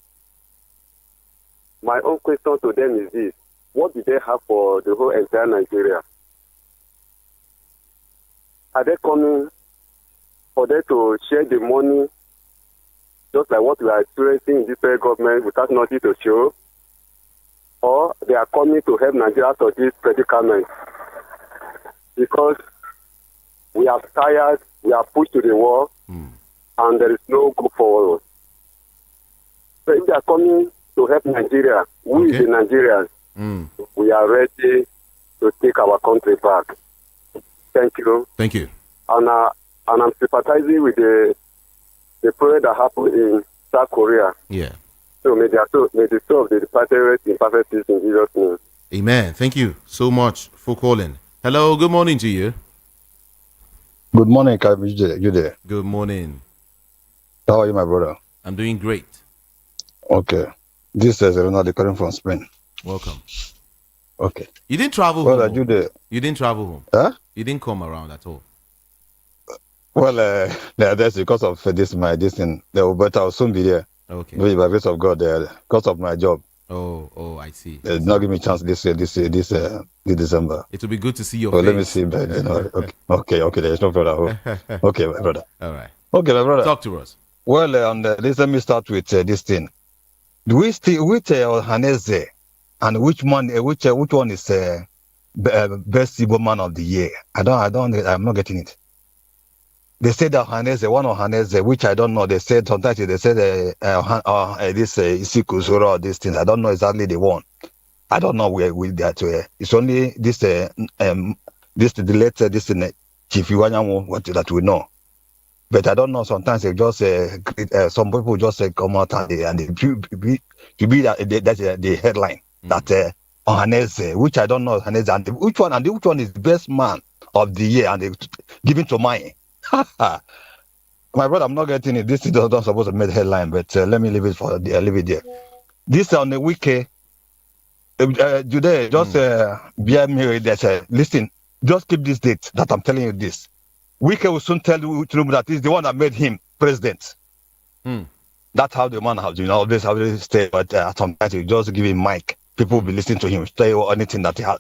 My own question to them is this: what do they have for the whole entire Nigeria? Are they coming for them to share the money just like what we are experiencing in this federal government without nothing to show? Or they are coming to help Nigeria out of this predicament? Because we are tired, we are pushed to the wall, and there is no go forward. So if they are coming to help Nigeria, we the Nigerians, we are ready to take our country back. Thank you. Thank you. And I'm sympathizing with the prayer that happened in South Korea. Yeah. So may the soul of the departed rest in perfect peace in Jesus' name. Amen. Thank you so much for calling. Hello. Good morning to you. Good morning, Jude. Good morning. How are you, my brother? I'm doing great. Okay. This is Ronaldo calling from Spain. Welcome. Okay. You didn't travel brother, home. Jude. You didn't travel home. Huh? You didn't come around at all. Well, that's because of this thing. But I'll soon be there. Okay. By the grace of God, because of my job. Oh, I see. They did not give me a chance this December. It will be good to see your face. Let me see. Okay. There's no brother. Okay, my brother. All right. Okay, my brother. Talk to us. Well, let me start with this thing. Do we still with Haneze, and which one is best Igbo man of the year? I'm not getting it. They said that Haneze, one of Haneze, which I don't know. They said sometimes this Isiku Zoro or these things. I don't know exactly the one. I don't know where with that. It's only this the letter this Chief Iwanyamu what that we know. But I don't know. Sometimes they just some people just come out and they be that's the headline that Haneze, which I don't know Haneze, and which one is the best man of the year, and they given to mine. My brother, I'm not getting it. This is not supposed to make headline, but let me leave it leave it there. This on the weekend, today, just bear me that listen, just keep this date that I'm telling you this. Wike will soon tell you that he's the one that made him president. That's how the man has, always have to stay, but sometimes you just give him mic. People will be listening to him, say or anything that he has.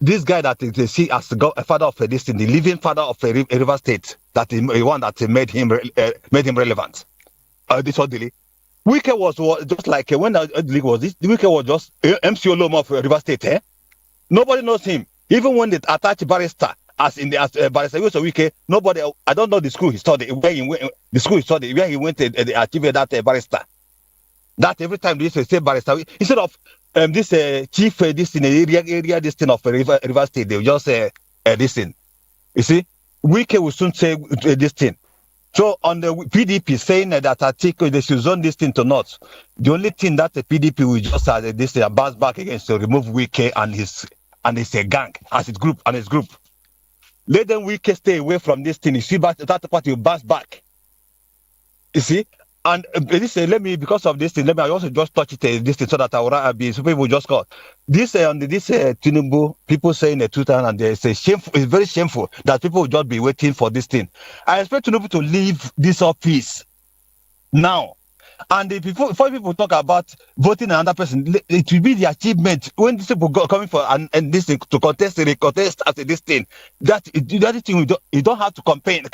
This guy that they see as a father of this thing, the living father of a river state, that the one that made him relevant. This orderly. Wike was just like when the league was this. Wike was just MC Oloma of River State. Nobody knows him. Even when they attach barrister as barrister Wike, nobody. I don't know the school he studied, where he went, the school he studied, where he went to achieve that barrister. That every time they say barrister, instead of this chief this in area this thing of River State, they will just say this thing. You see, Wike will soon say this thing. So on the PDP saying that Atiku they should zone this thing to not. The only thing that the PDP will just this bounce back against to remove Wike and his gang as his group. Let them Wike stay away from this thing. You see, but that party will bounce back. You see. And because of this thing, I also just touch it this thing so that I will be so people just call this on this Tinubu people saying the Twitter and they say shameful. It's very shameful that people will just be waiting for this thing. I expect Tinubu to leave this office now. And if before people talk about voting another person, it will be the achievement when these people coming for and this thing to contest, they contest as this thing. That thing you don't have to campaign.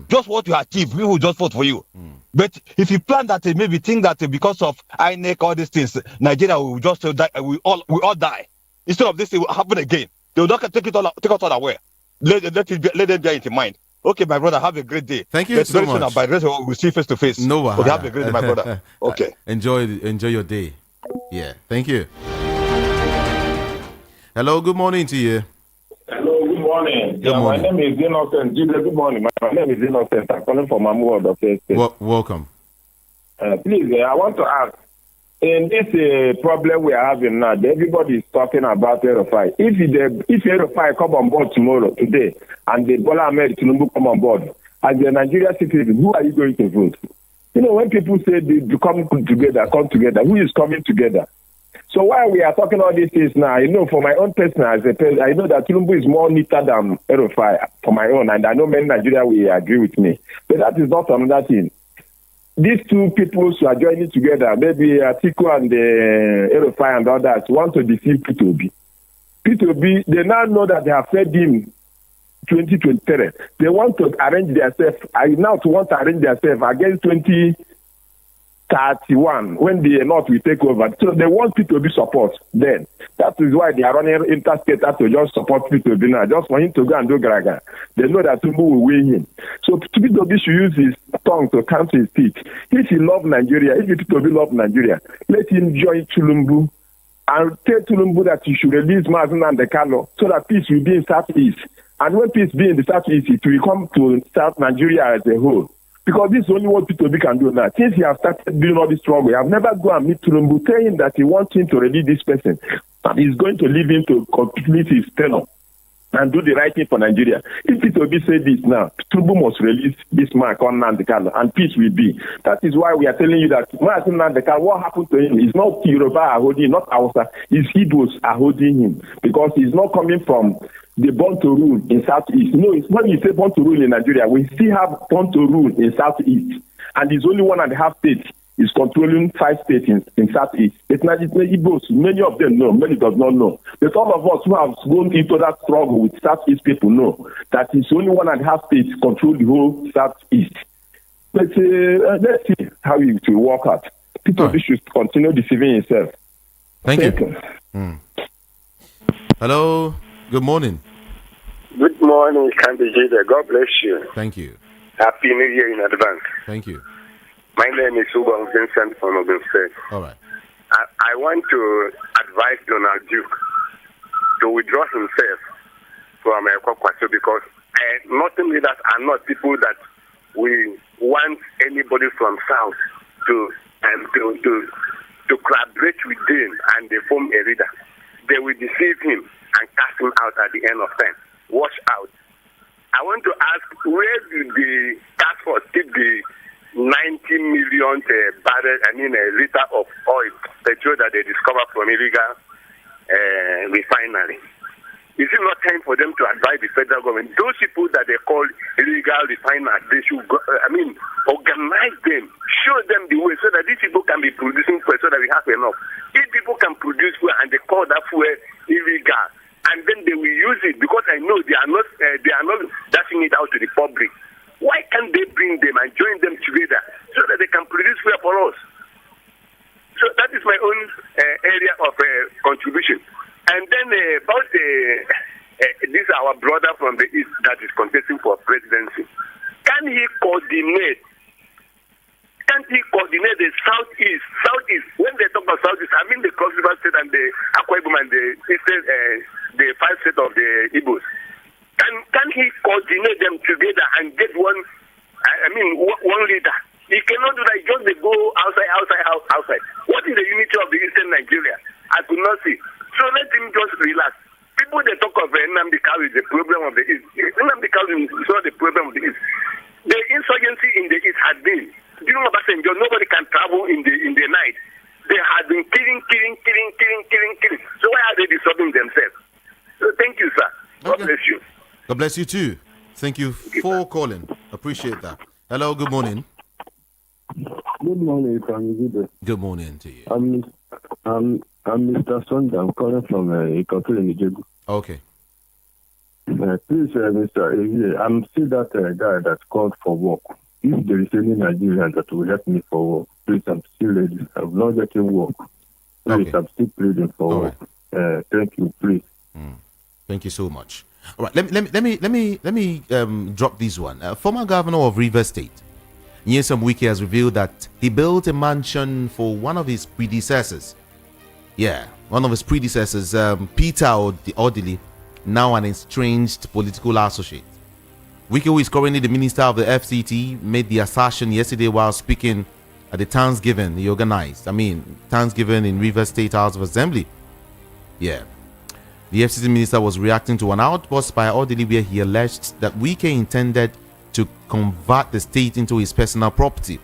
Just what you achieve, we will just vote for you. But if you plan that, maybe think that because of INEC, all these things, Nigeria will just die, we all die. Instead of this, it will happen again. They will not take us all away. Let them bear it in mind. Okay, my brother, have a great day. Thank you so much. Soon, by the rest, we'll see face to face. No, okay, have a great day, my brother. Okay. Enjoy your day. Yeah, thank you. Hello, good morning to you. Hello, good morning. Good morning. My name is Innocent. Good morning. My name is Innocent. I'm calling from Mamu of the State. Welcome. Please, I want to ask, in this problem we are having now, everybody is talking about Aerofy. If Aerofy come on board today, and the Bola Ahmed Tinubu come on board, as the Nigeria citizen, who are you going to vote? You know, when people say they come together, who is coming together? So while we are talking all these things now, you know, for my own personal, I know that Tinubu is more neater than Aerofy for my own, and I know many Nigerians will agree with me. But that is not another thing. These two people who are joining together, maybe Atiku and Aerofy and others, want to deceive P2B. P2B, they now know that they have fed him 2023. They want to arrange themselves, against 2031 when the North will take over. So they want P2B support then. That is why they are running interstate to just support P2B now, just for him to go and do Graga. They know that Tinubu will win him. So P2B should use his tongue to count his teeth. If he loves Nigeria, if P2B loves Nigeria, let him join Tinubu and tell Tinubu that he should release Mazin and the Kano so that peace will be in Southeast. And when peace be in the Southeast, it will come to South Nigeria as a whole. Because this is only what P2B can do now. Since he has started doing all this struggle, I have never gone and meet Tinubu, tell him that he wants him to release this person. And he's going to leave him to complete his tenure and do the right thing for Nigeria. If P2B say this now, Tinubu must release this man called Nandekano, and peace will be. That is why we are telling you that Nandekano, what happened to him is not Yoruba are holding, not Ouster, it's Igbos are holding him. Because he's not coming from the born to rule in Southeast. No, it's when you say born to rule in Nigeria, we still have born to rule in Southeast. And it's only 1.5 states is controlling 5 states in Southeast. It's not Igbos. Many of them know, many does not know. But all of us who have gone into that struggle with Southeast people know that it's only 1.5 states control the whole Southeast. But let's see how it will work out. People should continue deceiving himself. Thank you. Hello. Good morning. Good morning, Kandijida. God bless you. Thank you. Happy New Year in advance. Thank you. My name is Ubang Vincent from Ogun State. All right. I want to advise Donald Duke to withdraw himself from Kwakwaso because nothing leaders are not people that we want anybody from South to collaborate with them and they form a leader. They will deceive him and cast him out at the end of time. Watch out. I want to ask, where did the task force keep the 90 million liter of oil, petrol that they discovered from illegal refinery? Is it not time for them to advise the federal government? Those people that they call illegal refiners, they should, organize them, show them the way so that these people can be producing fuel so that we have enough. If people can produce fuel and they call that fuel illegal, and then they will use it because I know they are not dashing it out to the public. Why can't they bring them and join them together so that they can produce fuel for us? So that is my own area of contribution. And then about this our brother from the East that is contesting for presidency. Can he coordinate? Can't he coordinate the Southeast? Southeast. When they talk about Southeast, I mean the Cross River State and the Akwa Ibom and the Eastern, the 5 states of the Igbos. Can he coordinate them together and get one leader? He cannot do that. He just they go outside. What is the unity of the Eastern Nigeria? I could not see. So let him just relax. People they talk of Nnamdi Kanu is the problem of the East. Nnamdi Kanu is not the problem of the East. The insurgency in the East had been. Do you know about St. John? Nobody can travel in the night. They had been killing. So why are they disturbing themselves? So thank you, sir. God bless you. God bless you too. Thank you for calling. Appreciate that. Hello, good morning. Good morning, Family. Good morning to you. I'm Mr. Sunday. I'm calling from Ikotu in Nigeria. Okay. Please, Mr. Evie, I'm still that guy that called for work. If there is any Nigerian that will help me for work, please, I'm still ready. I'm not getting work. Please, I'm still pleading for work. Thank you, please. Thank you so much. All right, let me drop this one. Former governor of Rivers State, Nyesom Wike, has revealed that he built a mansion for one of his predecessors. Yeah, one of his predecessors, Peter Odili, now an estranged political associate. Wike, who is currently the minister of the FCT, made the assertion yesterday while speaking at the Thanksgiving he organized. Thanksgiving in Rivers State House of Assembly. Yeah. The FCT minister was reacting to an outburst by Odili where he alleged that Wike intended to convert the state into his personal property.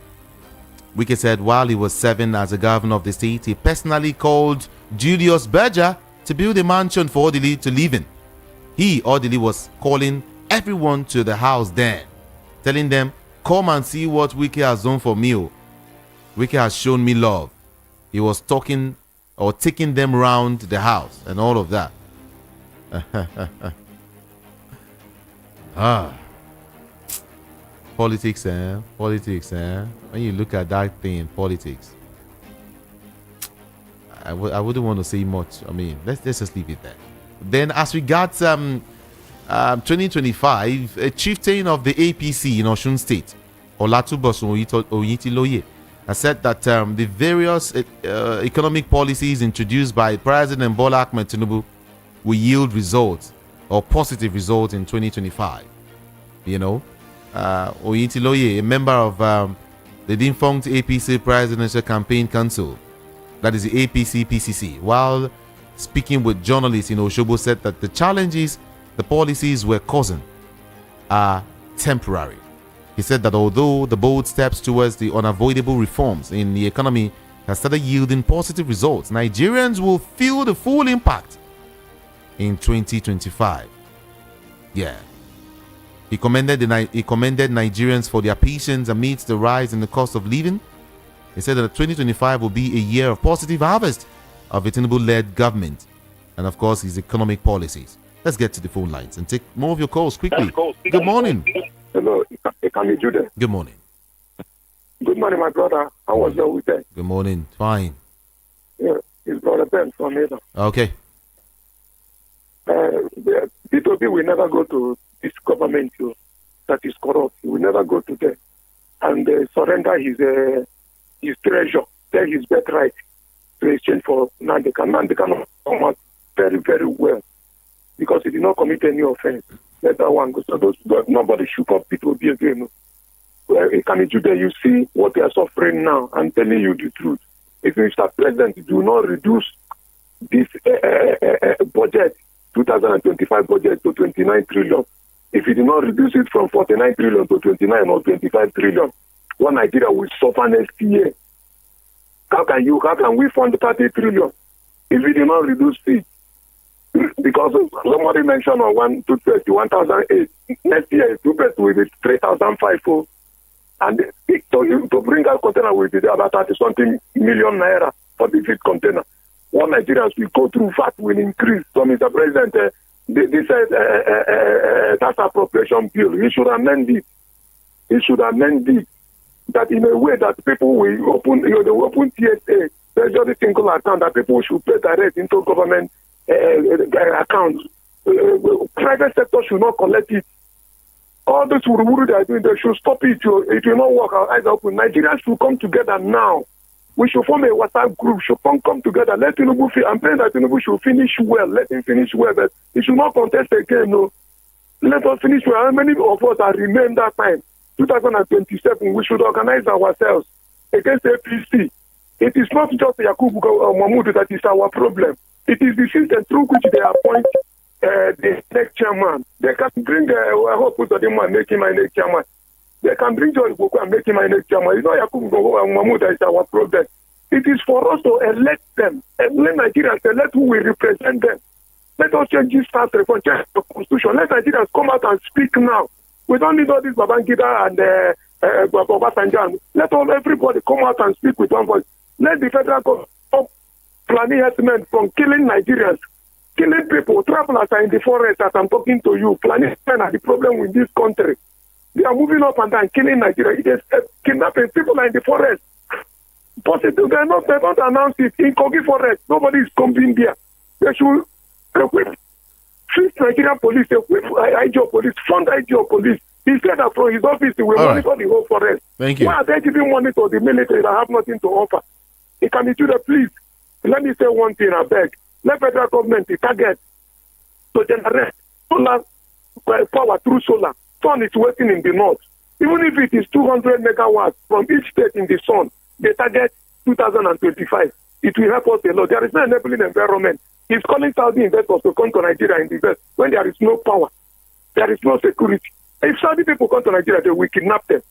Wike said while he was serving as a governor of the state, he personally called Julius Berger to build a mansion for Odili to live in. Odili, was calling everyone to the house then, telling them, come and see what Wike has done for me. Wike has shown me love. He was talking or taking them around the house and all of that. Politics, Politics, When you look at that thing, politics. I wouldn't want to say much. Let's just leave it there. Then, as regards 2025, a chieftain of the APC in Osun State, Olatubosun Oyitiloye, has said that the various economic policies introduced by President Bola Ahmed Tinubu will yield results or positive results in 2025. Oyitiloye, a member of the defunct APC Presidential Campaign Council, that is the APC PCC, while speaking with journalists in Osogbo, said that the challenges the policies were causing are temporary. He said that although the bold steps towards the unavoidable reforms in the economy have started yielding positive results, Nigerians will feel the full impact in 2025. Yeah. He commended Nigerians for their patience amidst the rise in the cost of living. He said that 2025 will be a year of positive harvest of a Tinubu-led government and, of course, his economic policies. Let's get to the phone lines and take more of your calls quickly. Good morning. Hello, Ikami Jude. Good morning. Good morning, my brother. How was your weekend? Good morning. Fine. Yeah, it's brother Ben from Ada. Okay. P2P will never go to this government that is corrupt. He will never go to them and surrender his treasure, sell his birthright to exchange for Nandeka. Nandeka come out very, very well because he did not commit any offense. Let that one go. So nobody should come P2P again. Jude, you see what they are suffering now. I'm telling you the truth. If Mr. President do not reduce this budget, 2025 budget to 29 trillion, if he did not reduce it from 49 trillion to 29 or 25 trillion, one Nigeria will suffer next year. How can we fund 30 trillion if he did not reduce it? Because somebody mentioned on one toothpaste 1,008. Next year, toothpaste will be 3,005. And to bring out container will be about 30-something million naira for the feed container. What Nigerians will go through, VAT will increase. So, Mr. President, this tax appropriation bill, he should amend it. He should amend it that in a way that people will open, they will open TSA, treasury single account that people should pay direct into government accounts. Private sector should not collect it. All this wuru they are doing, they should stop it. It will not work. Our eyes are open. Nigerians should come together now. We should form a WhatsApp group, should come together. Let Tinubu I'm praying that Tinubu should finish well. Let him finish well, but he should not contest again. No. Let us finish well. How many of us are remain that time? 2027, we should organize ourselves against APC. It is not just Yakubu Mahmoud that is our problem. It is the system through which they appoint the next chairman. They can bring Hope Uzodinma and make him my next chairman. They can bring Joy Boko and make him my next chairman. It's not Yakubu Mahmoud that is our problem. It is for us to elect them. And let Nigerians elect who will represent them. Let us change this tax reform, change the constitution. Let Nigerians come out and speak now. We don't need all this Babangida and Obasanjo. Let everybody come out and speak with one voice. Let the federal government stop planning herdsmen from killing Nigerians, killing people. Travelers are in the forest as I'm talking to you. Planning herdsmen are the problem with this country. They are moving up and down, killing Nigeria. It is kidnapping people are in the forest. Positive, they don't announce it. In Kogi forest, nobody is coming there. They should equip Nigerian police, equip IGO police, fund IGO police. He said that from his office he will monitor the whole forest. Thank you. Why are they giving money to the military that have nothing to offer? It can be to the please. Let me say one thing, I beg. Let federal government target to generate solar power through solar. Sun is waiting in the north. Even if it is 200 megawatts from each state in the sun, they target 2025. It will help us a lot. There is no enabling environment. He's calling Saudi investors to come to Nigeria and invest when there is no power. There is no security. If Saudi people come to Nigeria, they will kidnap them.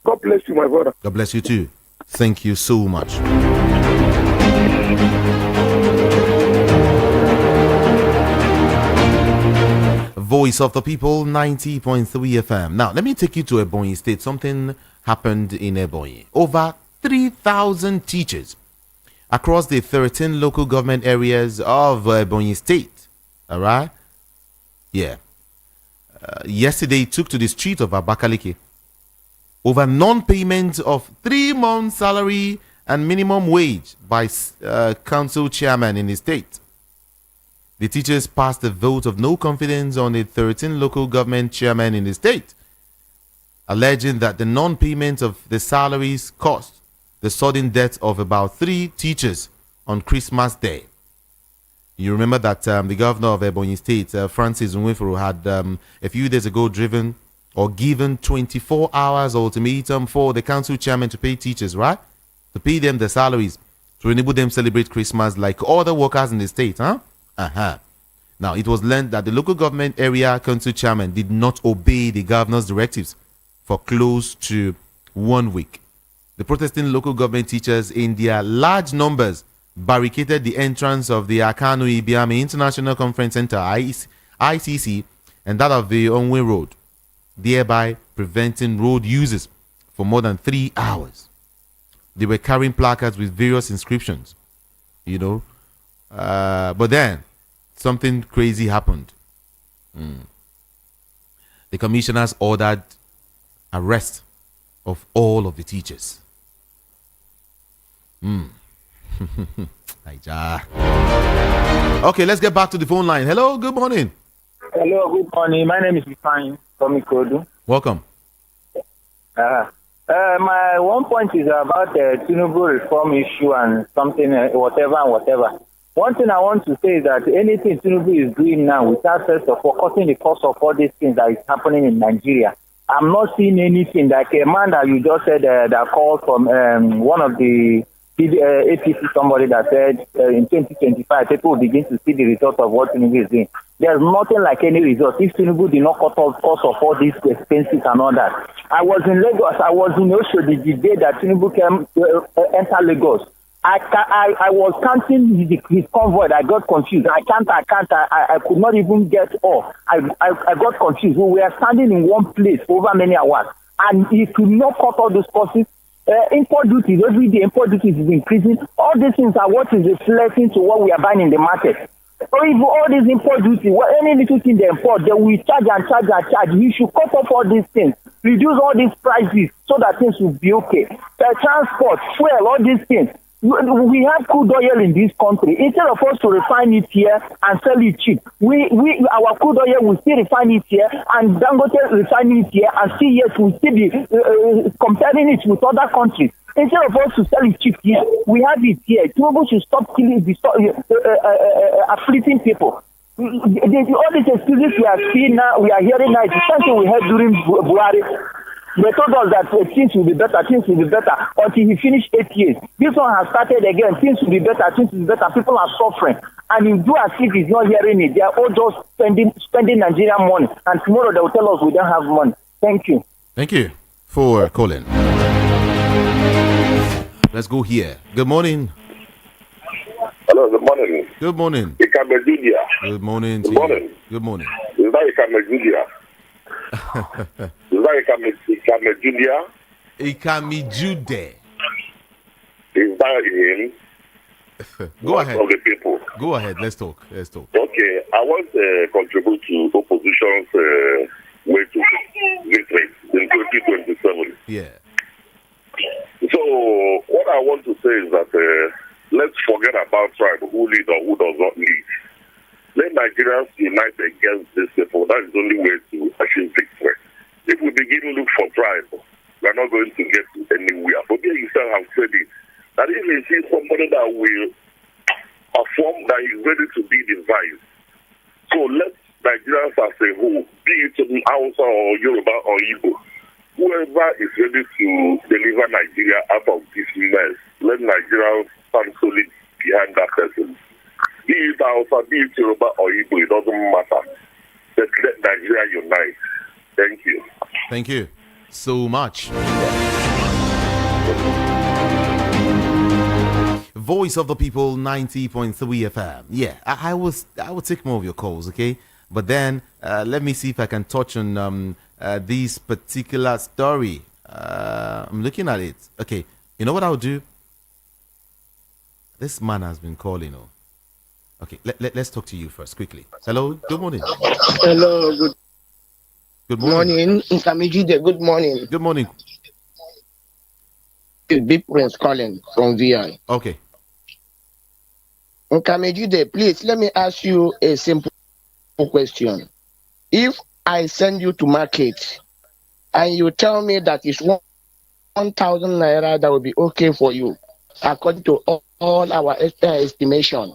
God bless you, my brother. God bless you too. Thank you so much. Voice of the People, 90.3 FM. Now, let me take you to Ebonyi State. Something happened in Ebonyi. Over 3,000 teachers across the 13 local government areas of Ebonyi State. All right? Yeah. Yesterday took to the street of Abakaliki over non-payment of 3 months' salary and minimum wage by council chairman in the state. The teachers passed a vote of no confidence on the 13 local government chairman in the state, alleging that the non-payment of the salaries caused the sudden death of about 3 teachers on Christmas Day. You remember that the governor of Ebonyi State, Francis Nwifuru, had a few days ago given 24 hours ultimatum for the council chairman to pay teachers, right? To pay them the salaries, to enable them celebrate Christmas like other workers in the state, huh? Now, it was learned that the local government area council chairman did not obey the governor's directives for close to 1 week. The protesting local government teachers in their large numbers barricaded the entrance of the Akanu Ibiame International Conference Center, ICC, and that of the Onwe Road, thereby preventing road users for more than 3 hours. They were carrying placards with various inscriptions, but then something crazy happened. The commissioners ordered arrest of all of the teachers. Okay, let's get back to the phone line. Hello, good morning. Hello, good morning. My name is Ifeanyi from Ikodu. Welcome. My one point is about the Tinubu reform issue and something, whatever. One thing I want to say is that anything Tinubu is doing now without first of all cutting the cost of all these things that is happening in Nigeria, I'm not seeing anything like a man that you just said that called from one of the APC, somebody that said in 2025 people will begin to see the result of what Tinubu is doing. There's nothing like any result if Tinubu did not cut off cost of all these expenses and all that. I was in Lagos. I was in Oshodi the day that Tinubu came enter Lagos. I was counting his convoy. I got confused. I could not even get off. I got confused. We were standing in one place for over many hours. And if you not cut all those costs, import duties, every day import duties is increasing. All these things are what is reflecting to what we are buying in the market. So if all these import duties, any little thing they import, they will charge and charge. You should cut off all these things. Reduce all these prices so that things will be okay. Transport, fuel, all these things. We have crude oil in this country. Instead of us to refine it here and sell it cheap, our crude oil will still refine it here and Dangote refine it here and see yes, we'll still be comparing it with other countries. Instead of us to sell it cheap here, we have it here. Tinubu should stop killing, afflicting people. All these excuses we are seeing now, we are hearing now, it's something we heard during Buhari. They told us that things will be better until he finished 8 years. This one has started again. Things will be better. People are suffering. And you do as if he's not hearing it. They are all just spending Nigerian money. And tomorrow they will tell us we don't have money. Thank you. Thank you for calling. Let's go here. Good morning. Hello, good morning. Good morning. Ikamejudia. Good morning. Good morning. Good morning. Is that Ikamejudia? Is that Ikamejudia? Ikami Jude. Is that him? Go Voice ahead. of the people. Go ahead. Let's talk. Okay, I want to contribute to opposition's way to victory in 2027. Yeah. So what I want to say is that let's forget about tribe, who lead or who does not lead. Let Nigerians unite against these people. That is the only way to achieve victory. If we begin to look for tribe, we are not going to get anywhere. But here you have said it, that if you see somebody that will perform, that is ready to be the vice. So let Nigerians as a whole, be it Hausa or Yoruba or Igbo, whoever is ready to deliver Nigeria out of this mess, let Nigerians stand solid behind that person. Be it Hausa, be it Yoruba or Igbo, it doesn't matter. Let Nigeria unite. Thank you. Thank you so much. Voice of the People 90.3 FM. Yeah, I will take more of your calls, okay? But then let me see if I can touch on this particular story. I'm looking at it. Okay, you know what I'll do? This man has been calling. Oh. Okay, let's talk to you first, quickly. Hello, good morning. Hello, good morning. Nkamijide, good morning. Good morning. It's Big Prince calling from VI. Okay. Nkamijide, please let me ask you a simple question. If I send you to market and you tell me that it's 1,000 naira, that will be okay for you, according to all our estimation,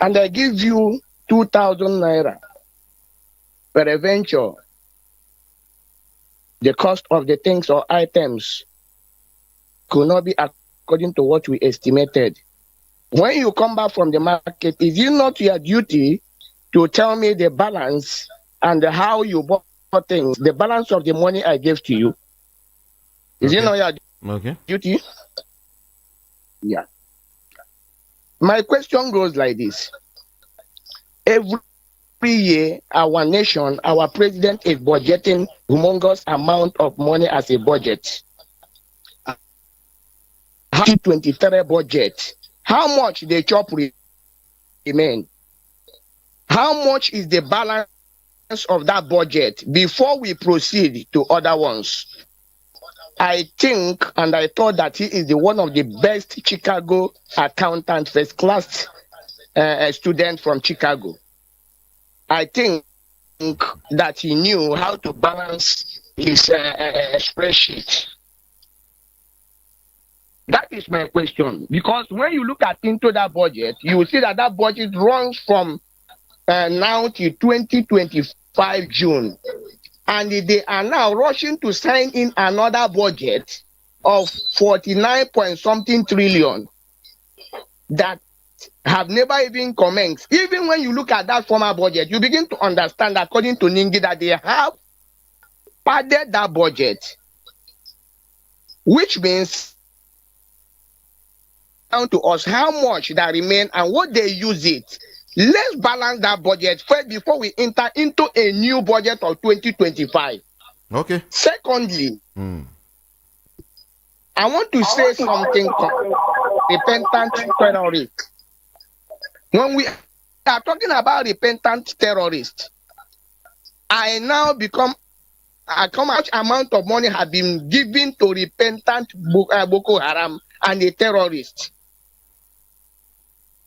and I give you 2,000 naira, peradventure, the cost of the things or items could not be according to what we estimated. When you come back from the market, is it not your duty to tell me the balance and how you bought things, the balance of the money I gave to you? Is it not your duty? Yeah. My question goes like this. Every year, our nation, our president is budgeting humongous amount of money as a budget. 23 budget. How much the chop remain? How much is the balance of that budget before we proceed to other ones? I think and I thought that he is the one of the best Chicago accountant, first class student from Chicago. I think that he knew how to balance his spreadsheet. That is my question. Because when you look into that budget, you will see that that budget runs from now to 2025 June. And they are now rushing to sign in another budget of 49 point something trillion that have never even commenced. Even when you look at that former budget, you begin to understand, according to Ningi, that they have padded that budget, which means down to us how much that remain and what they use it. Let's balance that budget first before we enter into a new budget of 2025. Okay. Secondly, I want to say something called repentant terrorists. When we are talking about repentant terrorists, I now become how much amount of money have been given to repentant Boko Haram and the terrorists.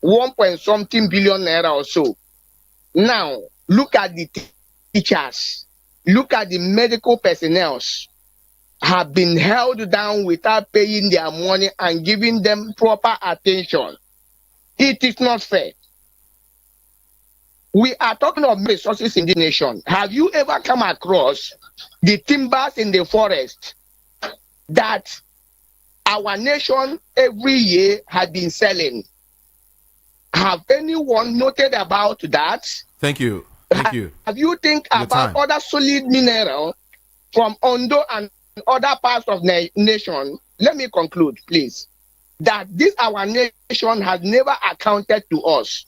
1 point something billion naira or so. Now, look at the teachers, look at the medical personnel have been held down without paying their money and giving them proper attention. It is not fair. We are talking of resources in the nation. Have you ever come across the timbers in the forest that our nation every year has been selling? Have anyone noted about that? Thank you. Thank you. Have you think about other solid mineral from Ondo and other parts of the nation? Let me conclude, please. That this our nation has never accounted to us.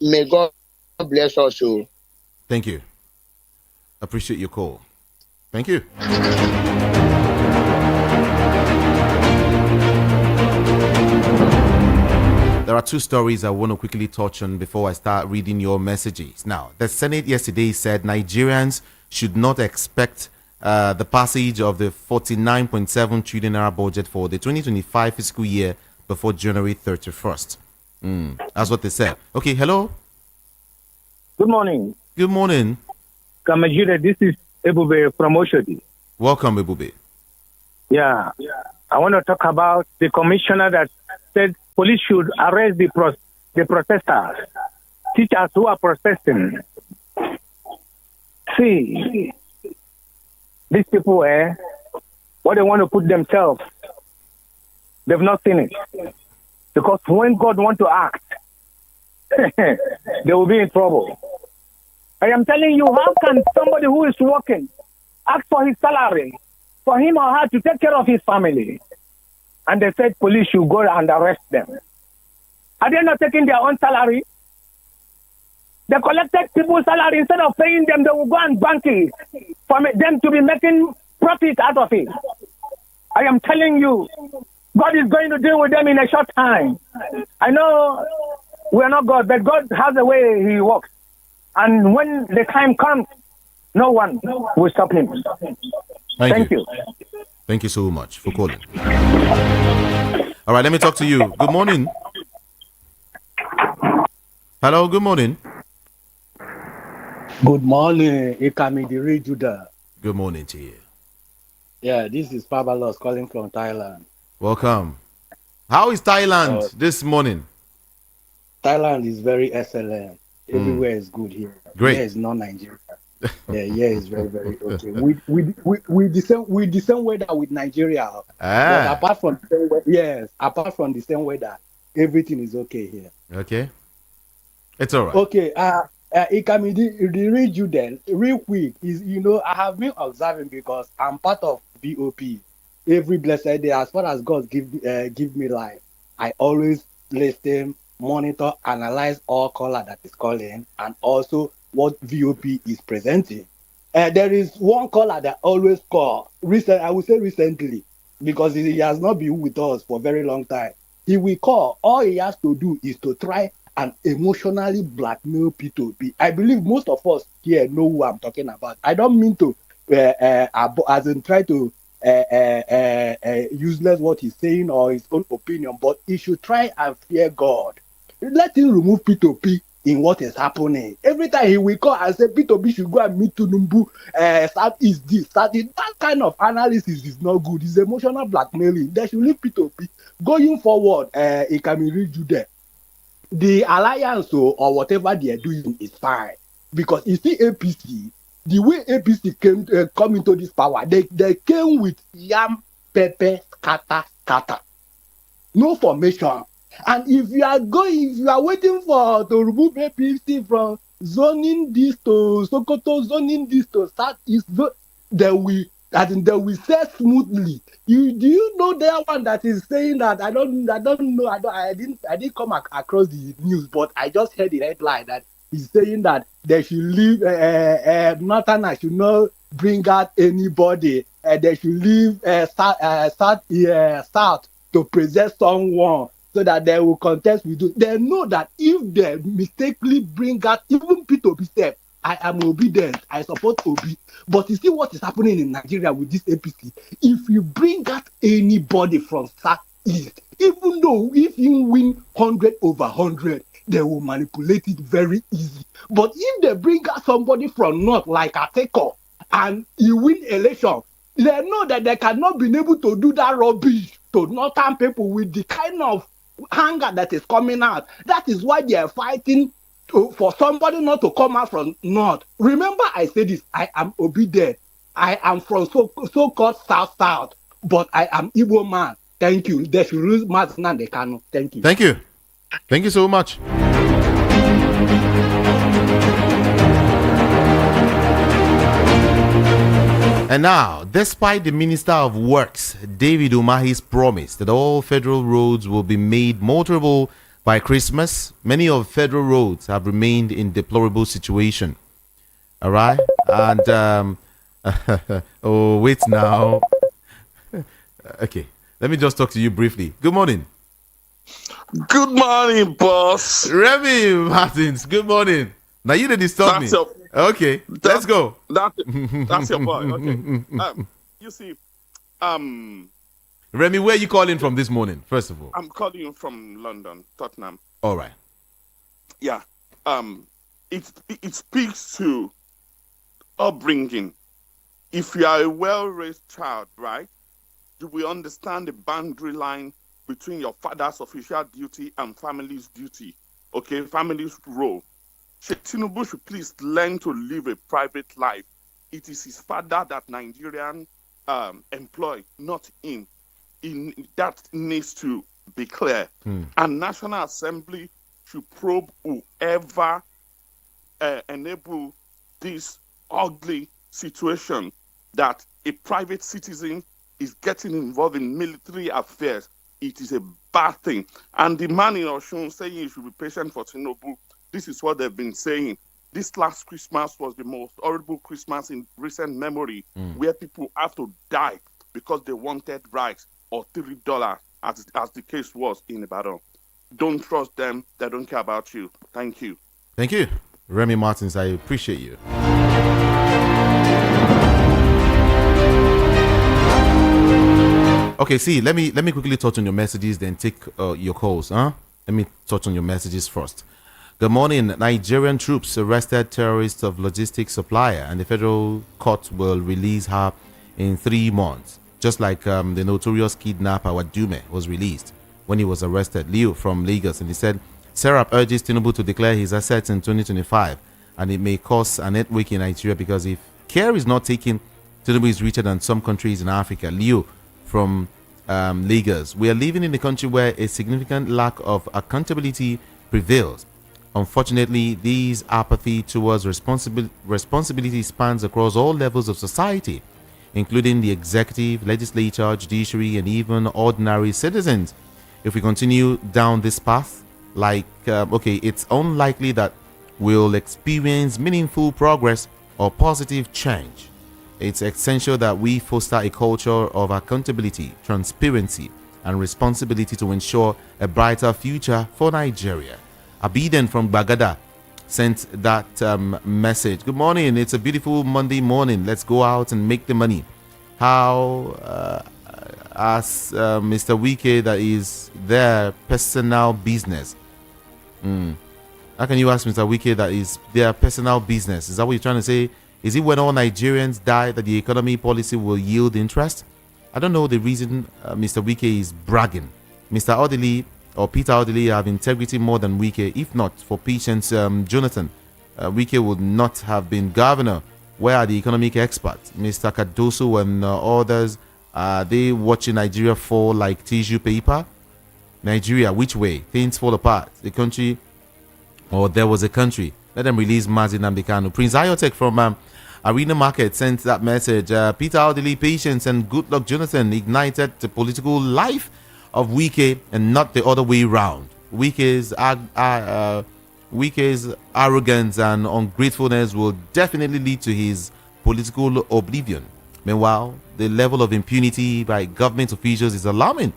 May God bless us all. Thank you. Appreciate your call. Thank you. are two stories I want to quickly touch on before I start reading your messages. Now, the Senate yesterday said Nigerians should not expect the passage of the 49.7 trillion naira budget for the 2025 fiscal year before January 31st. That's what they said. Okay, hello. Good morning. Good morning. Kamajire, this is Ebube from Oshodi. Welcome, Ebube. Yeah. I want to talk about the commissioner that said police should arrest the protesters, teachers who are protesting. See, these people, what they want to put themselves, they've not seen it. Because when God wants to act, they will be in trouble. I am telling you, how can somebody who is working ask for his salary, for him or her to take care of his family? And they said police should go and arrest them. Are they not taking their own salary? They collected people's salary. Instead of paying them, they will go and bank it for them to be making profit out of it. I am telling you, God is going to deal with them in a short time. I know we are not God, but God has a way He works. And when the time comes, no one will stop Him. Thank you. Thank you so much for calling. All right, let me talk to you. Good morning. Hello, good morning. Good morning, Ikamidiri Judah. Good morning to you. Yeah, this is Pabalos calling from Thailand. Welcome. How is Thailand this morning? Thailand is very excellent. Everywhere is good here. Great. Here is not Nigeria. Yeah, it's very, very okay. We the same weather with Nigeria. But apart from the same weather, apart from the same weather, everything is okay here. Okay. It's all right. Okay. It can be read you then real quick. Is I have been observing because I'm part of BOP. Every blessed day, as far as God give me life, I always listen, monitor, analyze all caller that is calling, and also what VOP is presenting. There is one caller that always call. I would say recently, because he has not been with us for a very long time. He will call. All he has to do is to try and emotionally blackmail P2P. I believe most of us here know who I'm talking about. I don't mean to, as in try to useless what he's saying or his own opinion, but he should try and fear God. Let him remove P2P in what is happening. Every time he will call and say P2P should go and meet Tinubu, start is this, start it. That kind of analysis is not good. It's emotional blackmailing. They should leave P2P. Going forward, it can be read you there. The alliance or whatever they are doing is fine, because you see APC, the way APC come into this power, they came with yam, pepper, scatter, no formation. And if you are waiting to remove APC from zoning this to Sokoto, zoning this to South East, they will say smoothly. Do you know that one that is saying that I don't know, I didn't come across the news, but I just heard the headline that he's saying that they should leave Northern should not bring out anybody, they should leave South to present someone so that they will contest with you. They know that if they mistakenly bring out even P2P step, I am obedient. I support Obi. But you see what is happening in Nigeria with this APC? If you bring out anybody from South East, even though if you win 100 over 100, they will manipulate it very easy. But if they bring out somebody from North like Ateko and you win election, they know that they cannot be able to do that rubbish to Northern people with the kind of anger that is coming out. That is why they are fighting for somebody not to come out from North. Remember, I said this, I am obedient. I am from so-called South, but I am Igbo man. Thank you. They should lose Mazna Dekano. Thank you. Thank you. Thank you so much. And now, despite the Minister of Works, David Umahi's promise that all federal roads will be made motorable by Christmas, many of federal roads have remained in deplorable situation. All right? And, oh, wait now. Okay, let me just talk to you briefly. Good morning. Good morning, boss. Remy Martins, good morning. Now you didn't disturb me. Okay, let's go. That's your boy. Okay. You see, Remy, where are you calling from this morning, first of all? I'm calling you from London, Tottenham. All right. Yeah. It speaks to upbringing. If you are a well-raised child, right, you will understand the boundary line between your father's official duty and family's duty. Okay, family's role. Tinubu should please learn to live a private life. It is his father that Nigerian employ, not him. That needs to be clear. And National Assembly should probe whoever enable this ugly situation that a private citizen is getting involved in military affairs. It is a bad thing. And the man in Oshun saying you should be patient for Tinubu, this is what they've been saying. This last Christmas was the most horrible Christmas in recent memory, where people have to die because they wanted rice or $3, as the case was in Ibadan. Don't trust them. They don't care about you. Thank you. Thank you, Remy Martins. I appreciate you. Okay, see, let me quickly touch on your messages, then take your calls. Let me touch on your messages first. Good morning. Nigerian troops arrested terrorists of logistics supplier, and the federal court will release her in 3 months, just like the notorious kidnapper Wadume was released when he was arrested. Leo from Lagos, and he said Serap urges Tinubu to declare his assets in 2025, and it may cause an earthquake in Nigeria because if care is not taken, Tinubu is richer than some countries in Africa. Leo from Lagos. We are living in a country where a significant lack of accountability prevails. Unfortunately, this apathy towards responsibility spans across all levels of society, including the executive, legislature, judiciary, and even ordinary citizens. If we continue down this path, it's unlikely that we'll experience meaningful progress or positive change. It's essential that we foster a culture of accountability, transparency, and responsibility to ensure a brighter future for Nigeria. Abiden from Bagada sent that message. Good morning. It's a beautiful Monday morning. Let's go out and make the money. How as Mr. Wike that is their personal business. How can you ask Mr. Wike that is their personal business? Is that what you're trying to say? Is it when all Nigerians die that the economy policy will yield interest? I don't know the reason Mr. Wike is bragging. Mr. Odili or Peter Odili have integrity more than Wike. If not for Patience Jonathan, Wike would not have been governor. Where are the economic experts? Mr. Cardoso and others, are they watching Nigeria fall like tissue paper? Nigeria, which way? Things fall apart. The country, or there was a country. Let them release Mazin Nambikano. Prince Ayotek from Arena Market sent that message. Peter Audley, Patience, and Goodluck Jonathan ignited the political life of Wike and not the other way round. Wike's arrogance and ungratefulness will definitely lead to his political oblivion. Meanwhile, the level of impunity by government officials is alarming.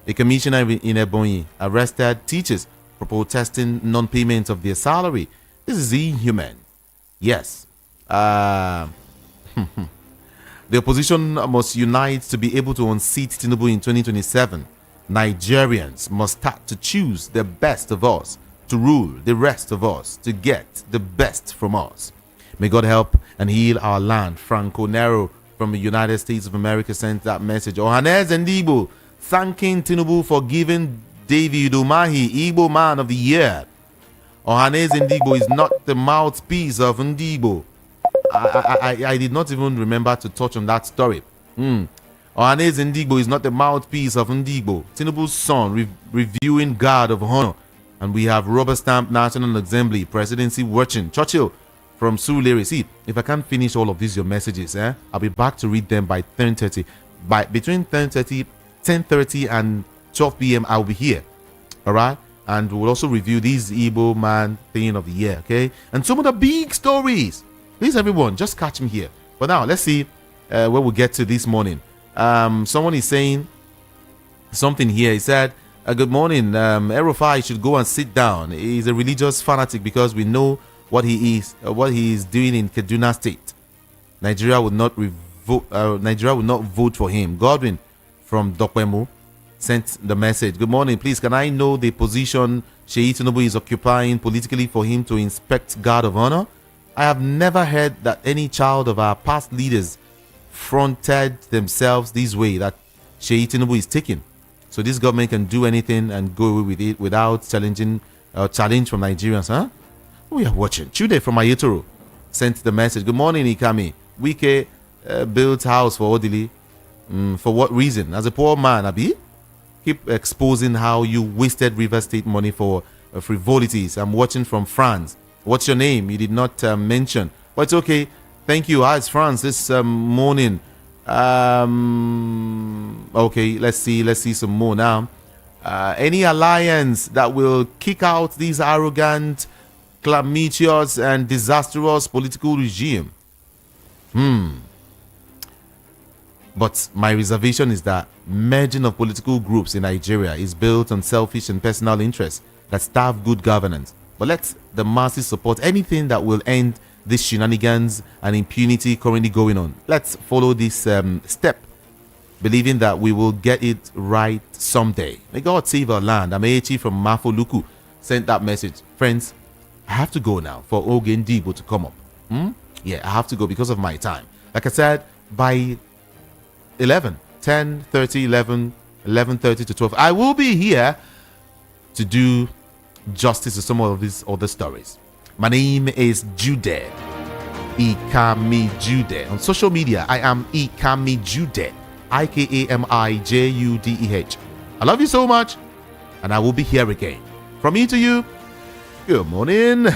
A commissioner in Ebonyi arrested teachers for protesting non-payment of their salary. This is inhuman. Yes. The opposition must unite to be able to unseat Tinubu in 2027. Nigerians must start to choose the best of us to rule the rest of us, to get the best from us. May God help and heal our land. Franco Nero from the United States of America sent that message. Ohanes Ndibo thanking Tinubu for giving David Umahi Igbo Man of the Year. Ohanes Ndibo is not the mouthpiece of Ndibo. I did not even remember to touch on that story. Ohanes Ndibo is not the mouthpiece of Ndibo. Tinubu's son reviewing guard of honor. And we have rubber stamp National Assembly presidency watching. Churchill from Surulere. See, if I can't finish all of these your messages, I'll be back to read them by 10:30. By between 10:30 and 12 p.m. I'll be here. All right. And we'll also review these Igbo Man thing of the year, okay? And some of the big stories. Please, everyone, just catch me here. But now, let's see where we'll get to this morning. Someone is saying something here. He said, Good morning. Erufai should go and sit down. He's a religious fanatic because we know what he is doing in Kaduna State. Nigeria would not vote for him. Godwin from Dokwemu sent the message. Good morning. Please, can I know the position Sheyi Tinubu is occupying politically for him to inspect guard of honor? I have never heard that any child of our past leaders fronted themselves this way that Sheyi Tinubu is taking. So this government can do anything and go away with it without challenge from Nigerians, huh? We are watching. Chude from Ayetoro sent the message. Good morning, Ikami. Wike built house for Odili. For what reason? As a poor man, Abi? Keep exposing how you wasted River State money for frivolities. I'm watching from France. What's your name? You did not mention. But it's okay. Thank you. It's France this morning. Okay, let's see some more now. Any alliance that will kick out these arrogant, calamitous, and disastrous political regime? But my reservation is that merging of political groups in Nigeria is built on selfish and personal interests that starve good governance. But let the masses support anything that will end these shenanigans and impunity currently going on. Let's follow this step, believing that we will get it right someday. May God save our land. Amechi from Mafoluku sent that message. Friends, I have to go now for Ogen Debo to come up. Yeah, I have to go because of my time. Like I said, by 11:30 to 12, I will be here to do justice to some of these other stories. My name is Jude. Ikami Jude. On social media, I am Ikami Jude. IKAMIJUDEH. I love you so much, and I will be here again. From me to you, good morning.